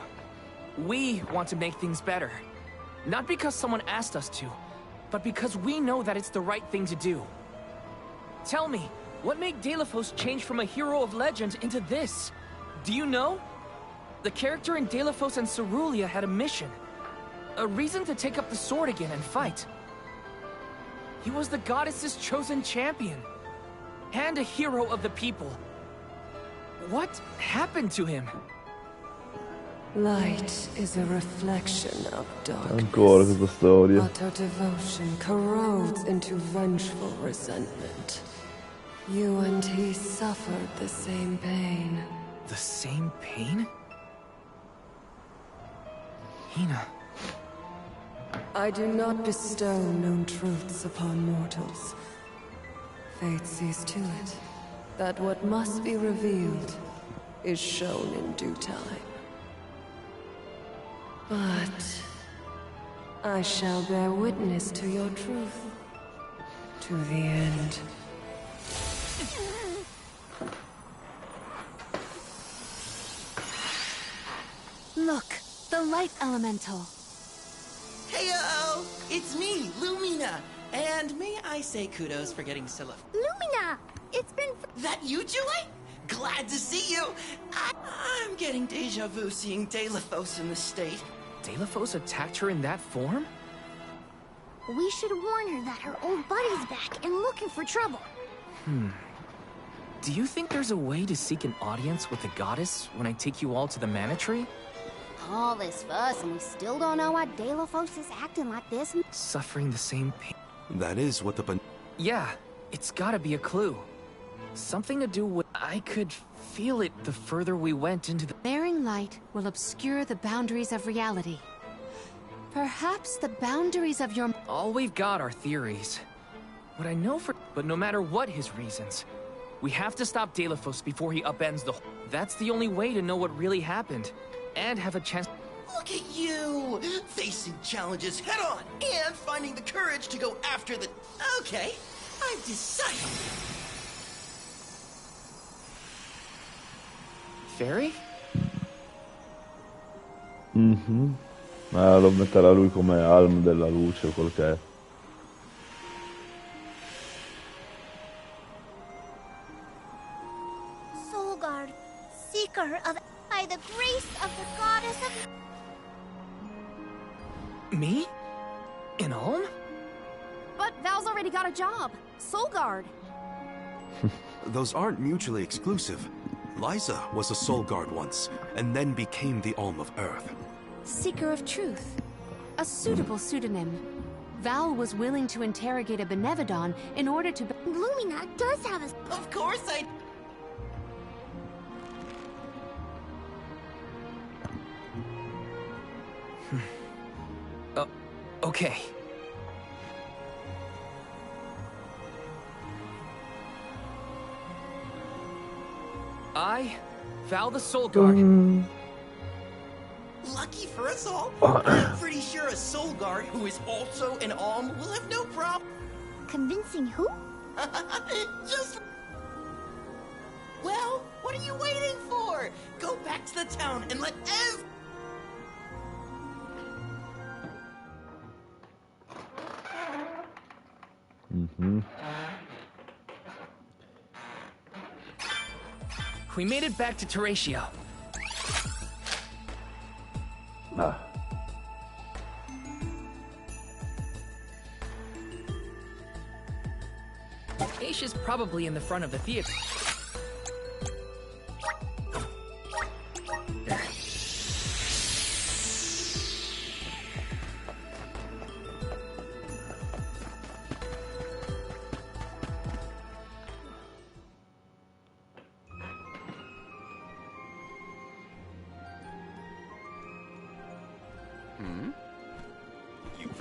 We want to make things better. Not because someone asked us to, but because we know that it's the right thing to do. Tell me, what made Delafos change from a hero of legend into this? Do you know? The character in Delafos and Cerulia had a mission. A reason to take up the sword again and fight. He was the goddess's chosen champion. And a hero of the people. What happened to him? Light is a reflection of darkness. Ancora questa storia. But our devotion corrodes into vengeful resentment. You and he suffered the same pain. The same pain? Hina. I do not bestow known truths upon mortals. Fate sees to it that what must be revealed is shown in due time. But I shall bear witness to your truth to the end. Look, the light elemental. Heyo! It's me, Lumina! And may I say kudos for getting Scylla. Lumina! It's been... That you, Julie? Glad to see you! I'm getting deja vu seeing Delafos in the state. Delafos attacked her in that form? We should warn her that her old buddy's back and looking for trouble. Do you think there's a way to seek an audience with the goddess when I take you all to the Mana Tree? All this fuss and we still don't know why Delafos is acting like this. Suffering the same pain. That is what the... Yeah, it's gotta be a clue. Something to do with... I could feel it the further we went into the... Bearing light will obscure the boundaries of reality. Perhaps the boundaries of your... All we've got are theories. What I know for... But no matter what his reasons, we have to stop Delafos before he upends the... That's the only way to know what really happened. And have a chance... Look at you! Facing challenges head-on, and finding the courage to go after the... Okay, I've decided. Fairy? Lo metterà lui come Alm della luce o quel che è. Solgard, seeker of... By the grace of the goddess of... Me? In Ulm? But Val's already got a job. Solgard. Those aren't mutually exclusive. Liza was a Soul Guard once, and then became the Ulm of Earth. Seeker of Truth. A suitable pseudonym. Val was willing to interrogate a Benevodon in order to... Lumina does have a... Of course I... Okay. I, Val the Soul Guard. Lucky for us all, I'm pretty sure a Soul Guard who is also an Ulm will have no problem. Convincing who? Just... Well, what are you waiting for? Go back to the town and let We made it back to Teratio. Aish is probably in the front of the theater.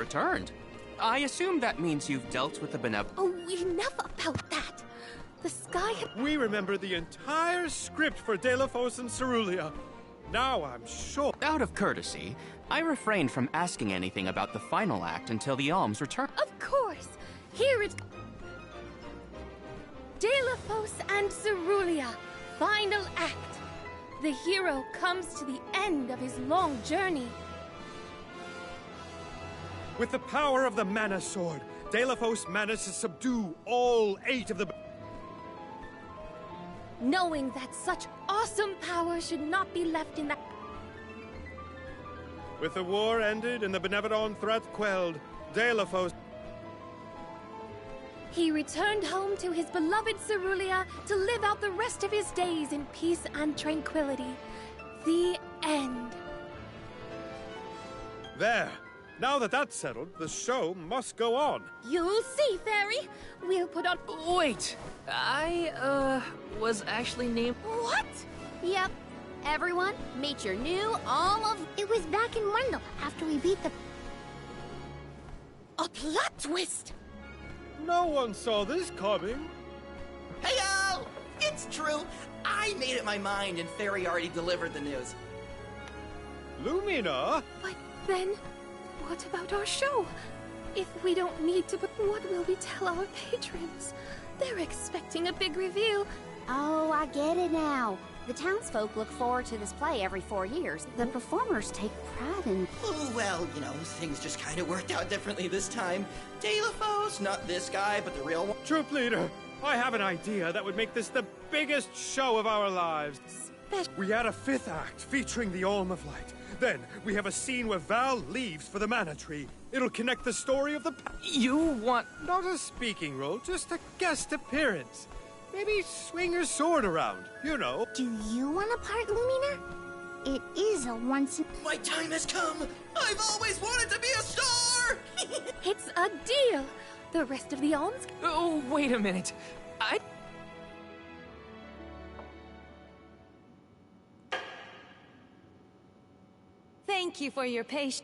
returned. I assume that means you've dealt with the benevolent. Oh, enough about that. The sky... We remember the entire script for Delafos and Cerulia. Now I'm sure... Out of courtesy, I refrained from asking anything about the final act until the Alms return. Of course! Here it... Delafos and Cerulia, final act. The hero comes to the end of his long journey. With the power of the Mana Sword, Delafos managed to subdue all 8 of the... Knowing that such awesome power should not be left in that... With the war ended and the Benevodon threat quelled, Delafos... He returned home to his beloved Cerulia to live out the rest of his days in peace and tranquility. The end. There. Now that that's settled, the show must go on. You'll see, Fairy. We'll put on... Wait. I, was actually named... What? Yep. Everyone, meet your new Alm. It was back in Wendell after we beat the... A plot twist! No one saw this coming. Hey, y'all! It's true. I made up my mind and Fairy already delivered the news. Lumina? But then, what about our show? If we don't need to, what will we tell our patrons? They're expecting a big reveal. Oh, I get it now. The townsfolk look forward to this play every 4 years. The performers take pride in... Oh, well, you know, things just kind of worked out differently this time. Delafos, not this guy, but the real one. Troop leader, I have an idea that would make this the biggest show of our lives. We add a 5th act featuring the Alm of Light. Then we have a scene where Val leaves for the Mana Tree. It'll connect the story of the... You want... Not a speaking role, just a guest appearance. Maybe swing your sword around, you know. Do you want a part, Lumina? It is a once... My time has come! I've always wanted to be a star! It's a deal! The rest of the Alms... Oh, wait a minute. Thank you for your patience.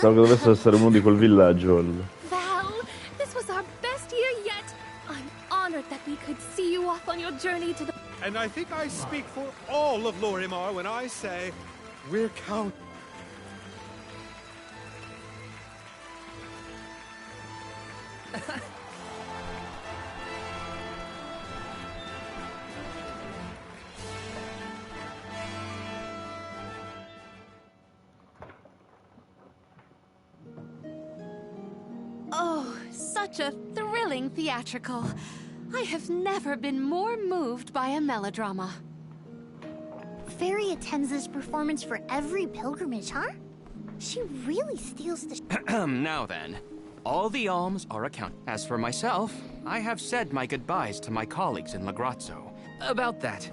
Pensavo che dovesse essere uno di quel villaggio. Val, this was our best year yet. I'm honored that we could see you off on your journey to the... And I think I speak for all of Lorimar when I say, we're counting. Oh, such a thrilling theatrical. I have never been more moved by a melodrama. Fairy attends this performance for every pilgrimage, huh? She really steals the... Now then, all the alms are accounted. As for myself, I have said my goodbyes to my colleagues in Lagrazzo. About that,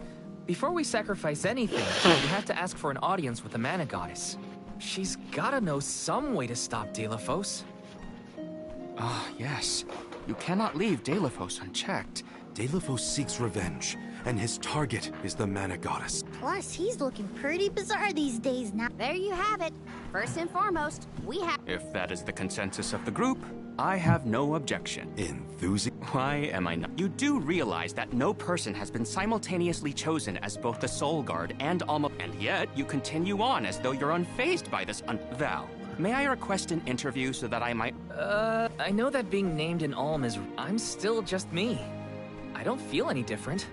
before we sacrifice anything, we have to ask for an audience with the Mana Goddess. She's gotta know some way to stop Delafos. Ah, yes. You cannot leave Delafos unchecked. Delafos seeks revenge, and his target is the Mana Goddess. Plus, he's looking pretty bizarre these days now. There you have it. First and foremost, we have... If that is the consensus of the group, I have no objection. Enthusiasm? Why am I not? You do realize that no person has been simultaneously chosen as both the Soul Guard and Alma, and yet you continue on as though you're unfazed by this Val, may I request an interview so that I might... I know that being named an Alm is... I'm still just me. I don't feel any different.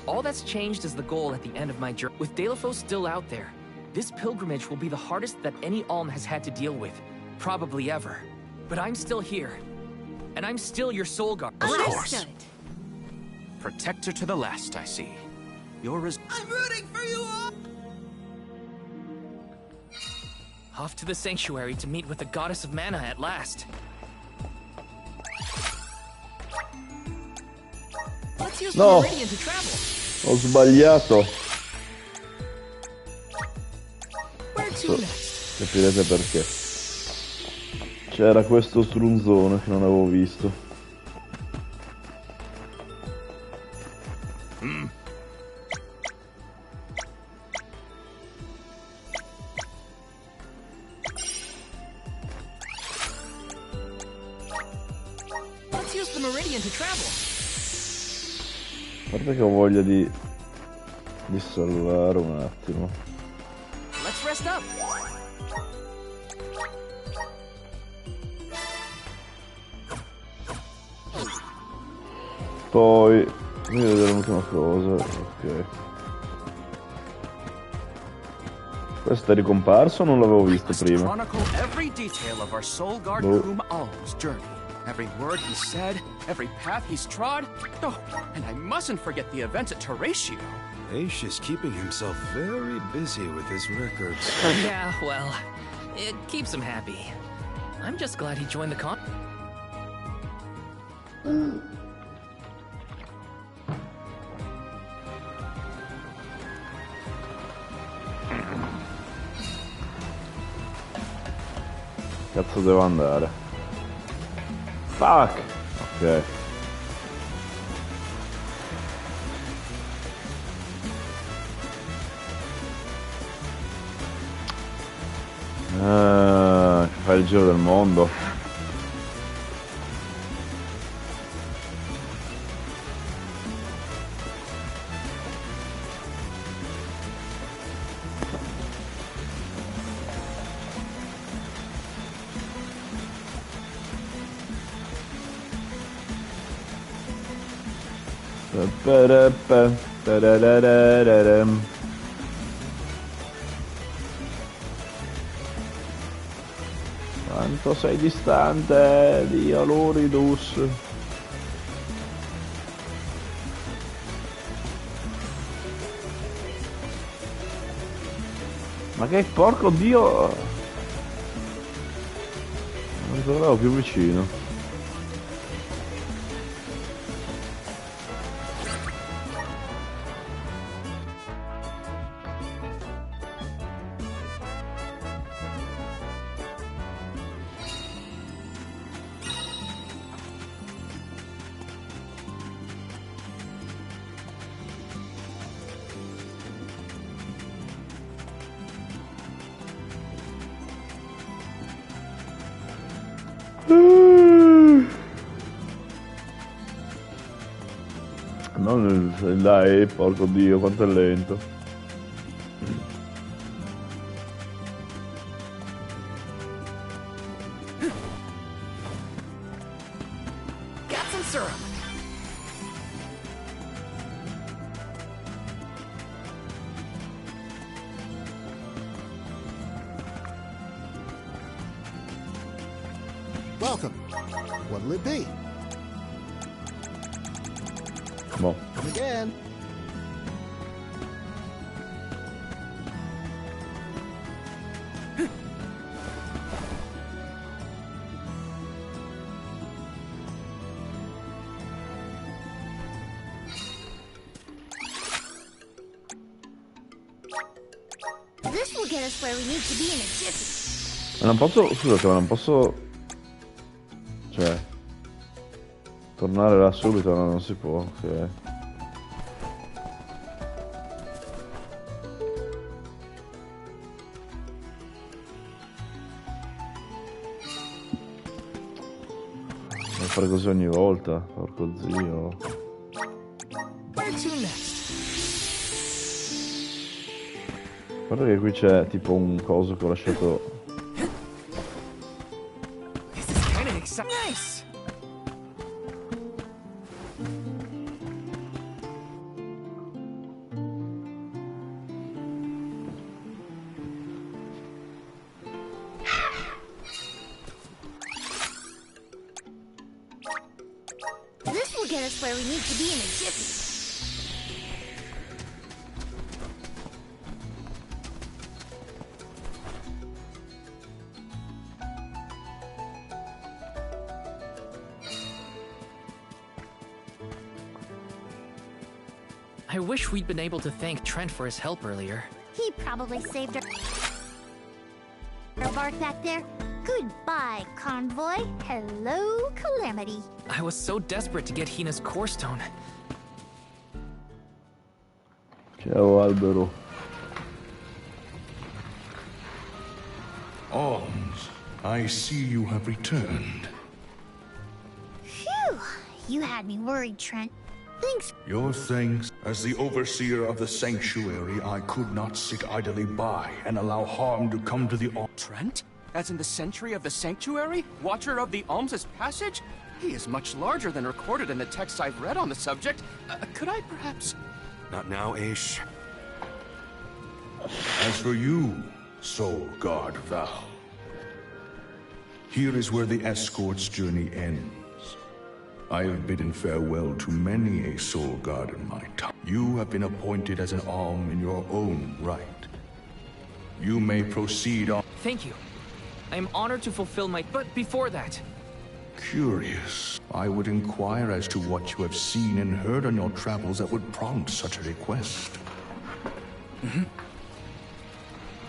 All that's changed is the goal at the end of my journey. With Delafos still out there, this pilgrimage will be the hardest that any Alm has had to deal with, probably ever. But I'm still here, and I'm still your Soul Guard. Of course. Protector to the last, I see. I'm rooting for you all! Off to the Sanctuary to meet with the Goddess of Mana at last. Let's use the Meridian to travel. Ho sbagliato. Capirete perché. C'era questo strunzone che non avevo visto. Let's use the Meridian to travel. Guarda che ho voglia di salvare un attimo. Let's rest up. Poi voglio vedere un'ultima cosa. Ok. Questo è ricomparso o non l'avevo visto prima? Chronicle every detail of our Soul Guard Groom Alm's journey. Every word he said, every path he's trod. Oh, and I mustn't forget the events at Terratio. Aish is keeping himself very busy with his records. Yeah, well, it keeps him happy. I'm just glad he joined the con. Cazzo devo andare? Fuck! Ok. Fai il giro del mondo. Quanto sei distante, Dio Loridus. Ma che porco Dio. Non mi trovavo più vicino. Dai, porco Dio, quanto è lento. Got some syrup. Welcome. What'll it be? Boh. Come again. This will get us where we need to be in a jiffy. Ma non posso... Scusate, ma non posso... Cioè... Tornare là subito no, non si può, ok. Devo fare così ogni volta, porco zio. Guarda che qui c'è tipo un coso che ho lasciato. Nice. This will get us where we need to be in a jiffy. I wish we'd been able to thank Trent for his help earlier. He probably saved her bark back there. Goodbye, Convoy. Hello, Calamity. I was so desperate to get Hina's core stone. Ciao, Albero. Alms, I see you have returned. Phew, you had me worried, Trent. Thanks. Your thanks. As the overseer of the sanctuary, I could not sit idly by and allow harm to come to the Trent? As in the Sentry of the Sanctuary? Watcher of the Alms' Passage? He is much larger than recorded in the texts I've read on the subject. Could I perhaps... Not now, Aish. As for you, Soul Guard Val, here is where the escort's journey ends. I have bidden farewell to many a soul guard in my time. You have been appointed as an alm in your own right. You may proceed on. Thank you. I am honored to fulfill my... But before that... Curious. I would inquire as to what you have seen and heard on your travels that would prompt such a request.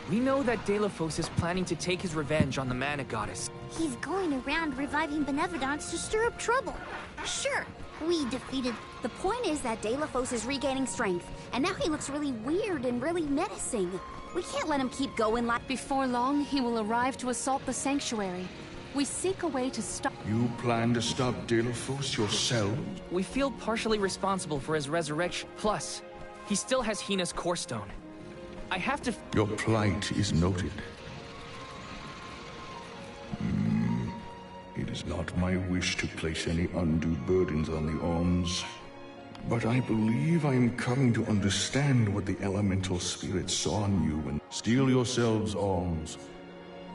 We know that Deilophos is planning to take his revenge on the Mana Goddess. He's going around reviving benevolence to stir up trouble. Sure, we defeated... The point is that Deilophos is regaining strength, and now he looks really weird and really menacing. We can't let him keep going like... Before long, he will arrive to assault the sanctuary. We seek a way to stop... You plan to stop Deilophos yourself? We feel partially responsible for his resurrection. Plus, he still has Hina's core stone. I have to... Your plight is noted. It is not my wish to place any undue burdens on the Alms, but I believe I am coming to understand what the elemental spirits saw in you and steel yourselves, Alms.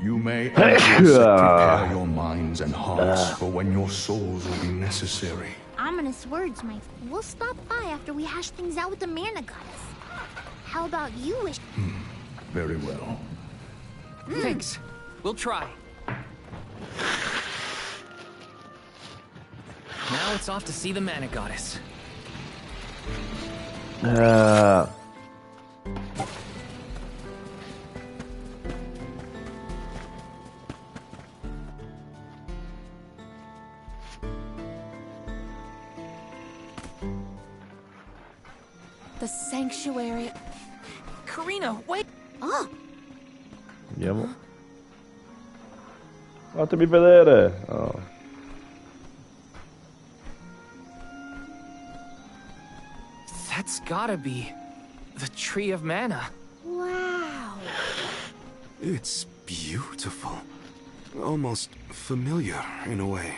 You may prepare your minds and hearts for when your souls will be necessary. Ominous words, Mike. We'll stop by after we hash things out with the Mana Goddess. How about you wish... Very well. Thanks. We'll try. Now it's off to see the Mana Goddess. The sanctuary... Karina, wait! Oh! Andiamo. Fatemi vedere! Oh. That's gotta be... the Tree of Mana. Wow. It's beautiful. Almost familiar, in a way.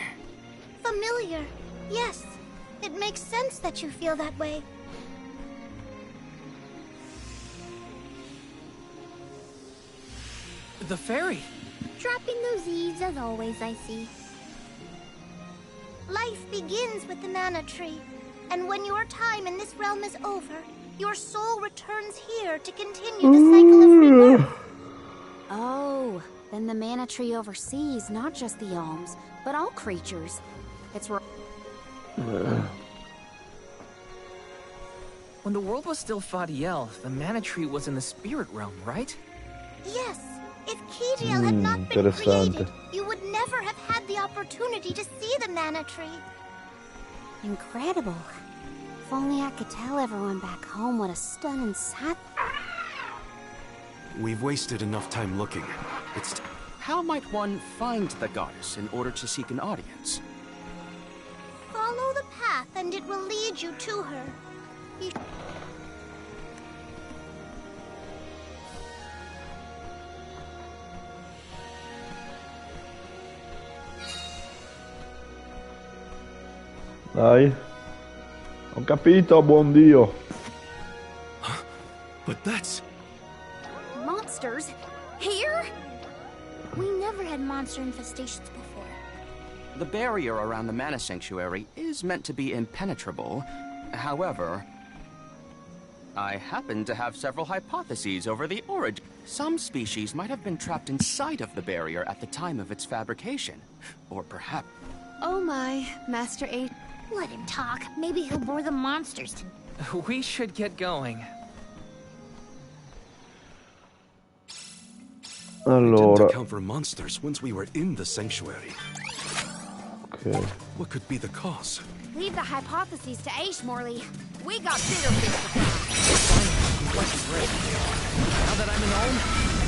Familiar. Yes. It makes sense that you feel that way. The fairy. Dropping those eaves as always, I see. Life begins with the Mana Tree. And when your time in this realm is over, your soul returns here to continue the cycle of rebirth. Oh, then the Mana Tree oversees not just the Alms, but all creatures. It's... When the world was still Fadiel, the Mana Tree was in the spirit realm, right? Yes. If Kijiel had not been created, you would never have had the opportunity to see the Mana Tree. Incredible. If only I could tell everyone back home what a stunning sight. We've wasted enough time looking. It's... How might one find the goddess in order to seek an audience? Follow the path and it will lead you to her. Dai. Ho capito, buon Dio. But that's... Monsters? Here? We never had monster infestations before. The barrier around the Mana Sanctuary is meant to be impenetrable. However, I happen to have several hypotheses over the origin. Some species might have been trapped inside of the barrier at the time of its fabrication. Or perhaps... Oh my, Master H. Let him talk. Maybe he'll bore the monsters to... We should get going. We didn't Allora. account for monsters once we were in the sanctuary. Ok. What could be the cause? Leave the hypotheses to Aish, Morley. We got bigger fish to fry. Now that I'm an Olm,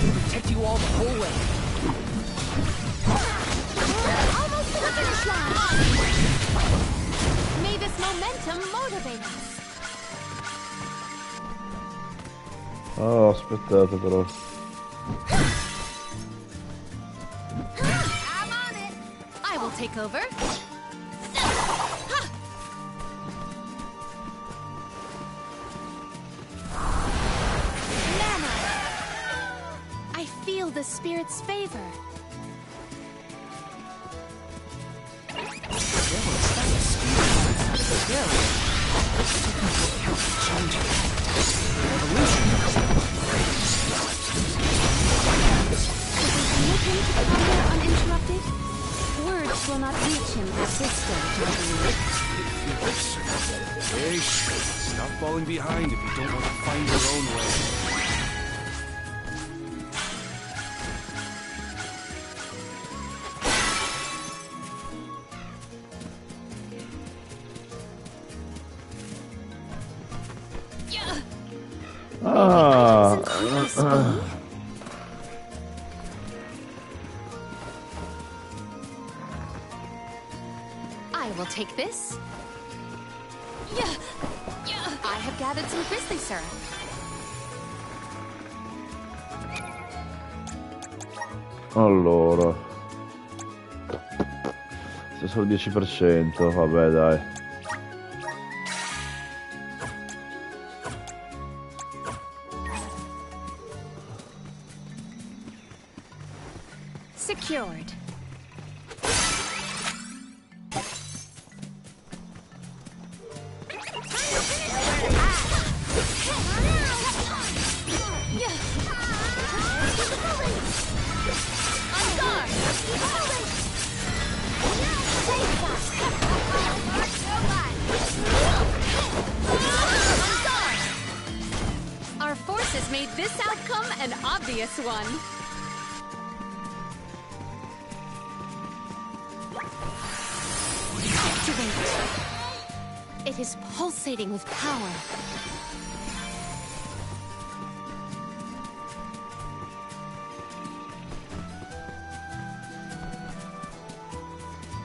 I'll protect you all the whole way. Almost to the finish line! May this momentum motivate us. Oh, aspettate però. I'm on it. I will take over. Mana! I feel the spirit's favor. Uninterrupted? Words will not reach him at this stage, I believe. Hey, stop falling behind if you don't want to find your own way. I will take this. I have gathered some grizzly syrup. Allora. Se solo 10%, vabbè dai. Secured. Our forces made this outcome an obvious one. Activate. It is pulsating with power.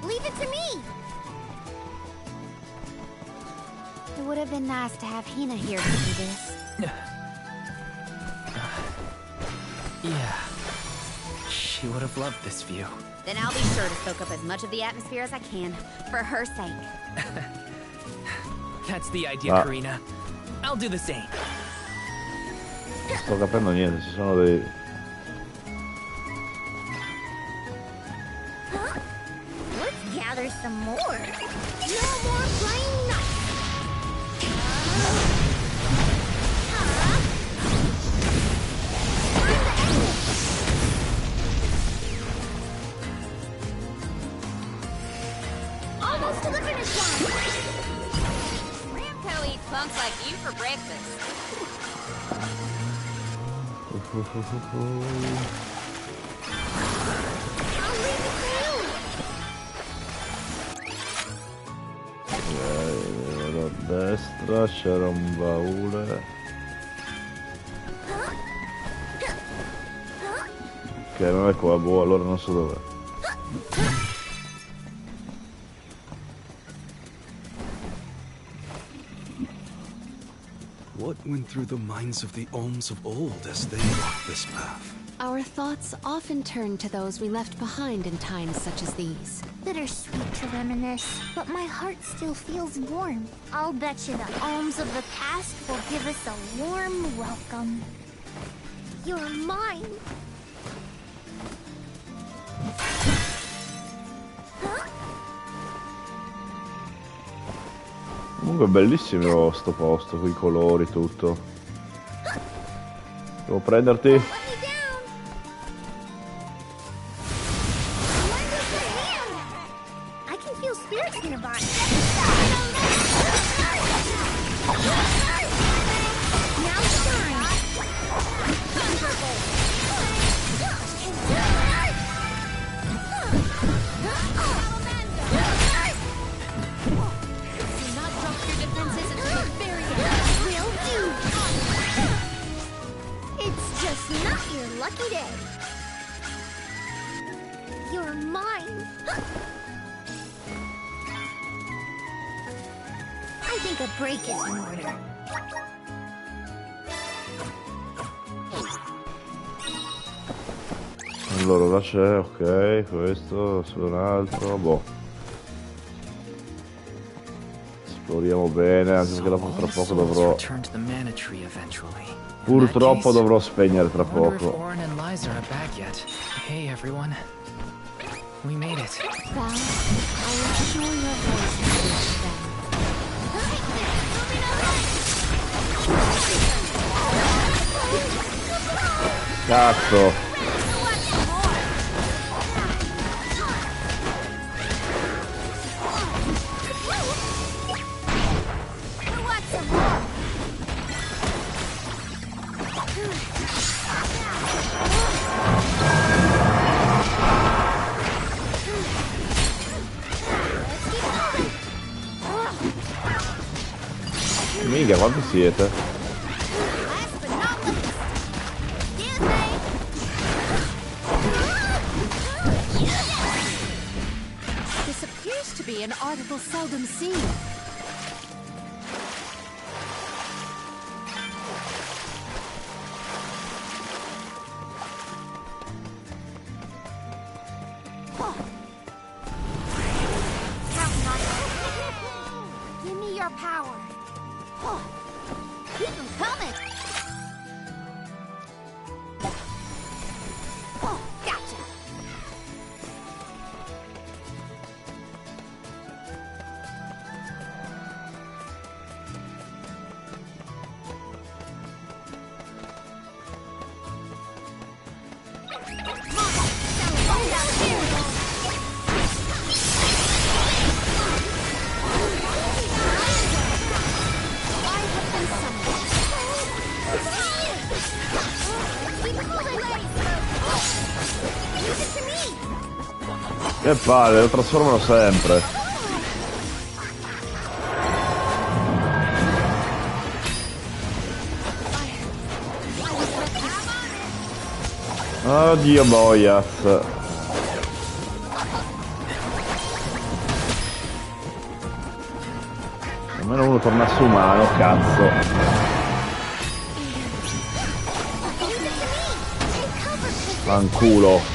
Leave it to me. It would have been nice to have Hina here to do this. Yeah. She would have loved this view. Then I'll be sure to soak up as much of the atmosphere as I can, for her sake. That's the idea, Karina. I'll do the same. Non sto capendo niente, ci sono dei... Huh? Let's gather some more. No more playing nice. Almost to the finish line. Ramco eats punks like you for breakfast. I'll leave it to you. Là c'era un baule. Ok, non è qua, boh, allora non so dov'è. What went through the minds of the Ohms of old as they walked this path? Our thoughts often turn to those we left behind in times such as these. Bittersweet to reminisce, but my heart still feels warm. I'll bet you the Ohms of the past will give us a warm welcome. You're mine! Comunque è bellissimo sto posto, con i colori, tutto. Devo prenderti? I can feel spirits nearby. Now shine! Thunderbolt! Do not drop your defenses until the very end. Will do! It's just not your lucky day. You're mine. I think a break is in order. Allora là c'è, ok, questo, su un altro, boh. Esploriamo bene, anche perché dopo tra poco dovrò... Return to the Mana Tree eventually. Purtroppo dovrò spegnere tra I wonder if poco. Orin and Liza are back yet. Hey everyone. We made it. Val, I am sure your voice has reached them. Cazzo! Minchia, quanti siete? This appears to be an article seldom seen. Give me your power. Keep them coming. Gotcha. Che palle, lo trasformano sempre. Oddio boias. Almeno uno tornasse umano, cazzo. Fanculo.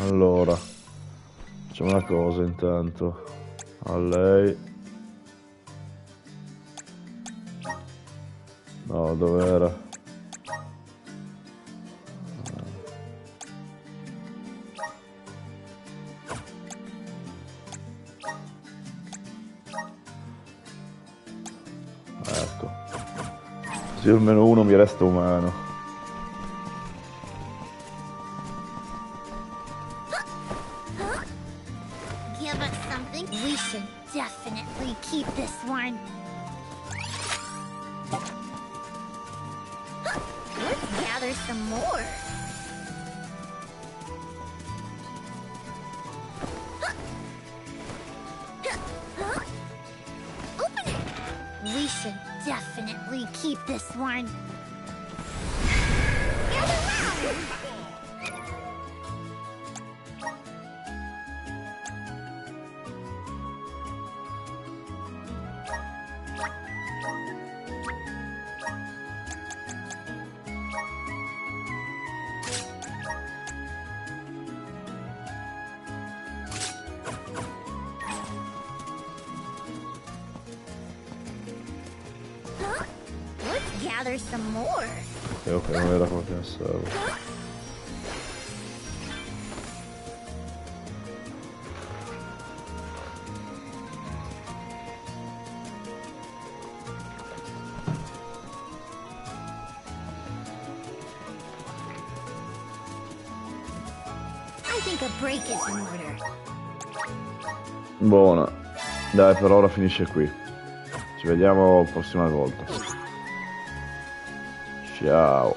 Allora, facciamo una cosa intanto. A lei. No, dov'era? Ecco. Così almeno uno mi resta umano. Give us something we should definitely some more. Open it! We should definitely keep this one. Gather round! Gather some more. Ok, non era come pensavo. I think a break is in order. Buona. Dai, per ora finisce qui. Ci vediamo la prossima volta. Ciao.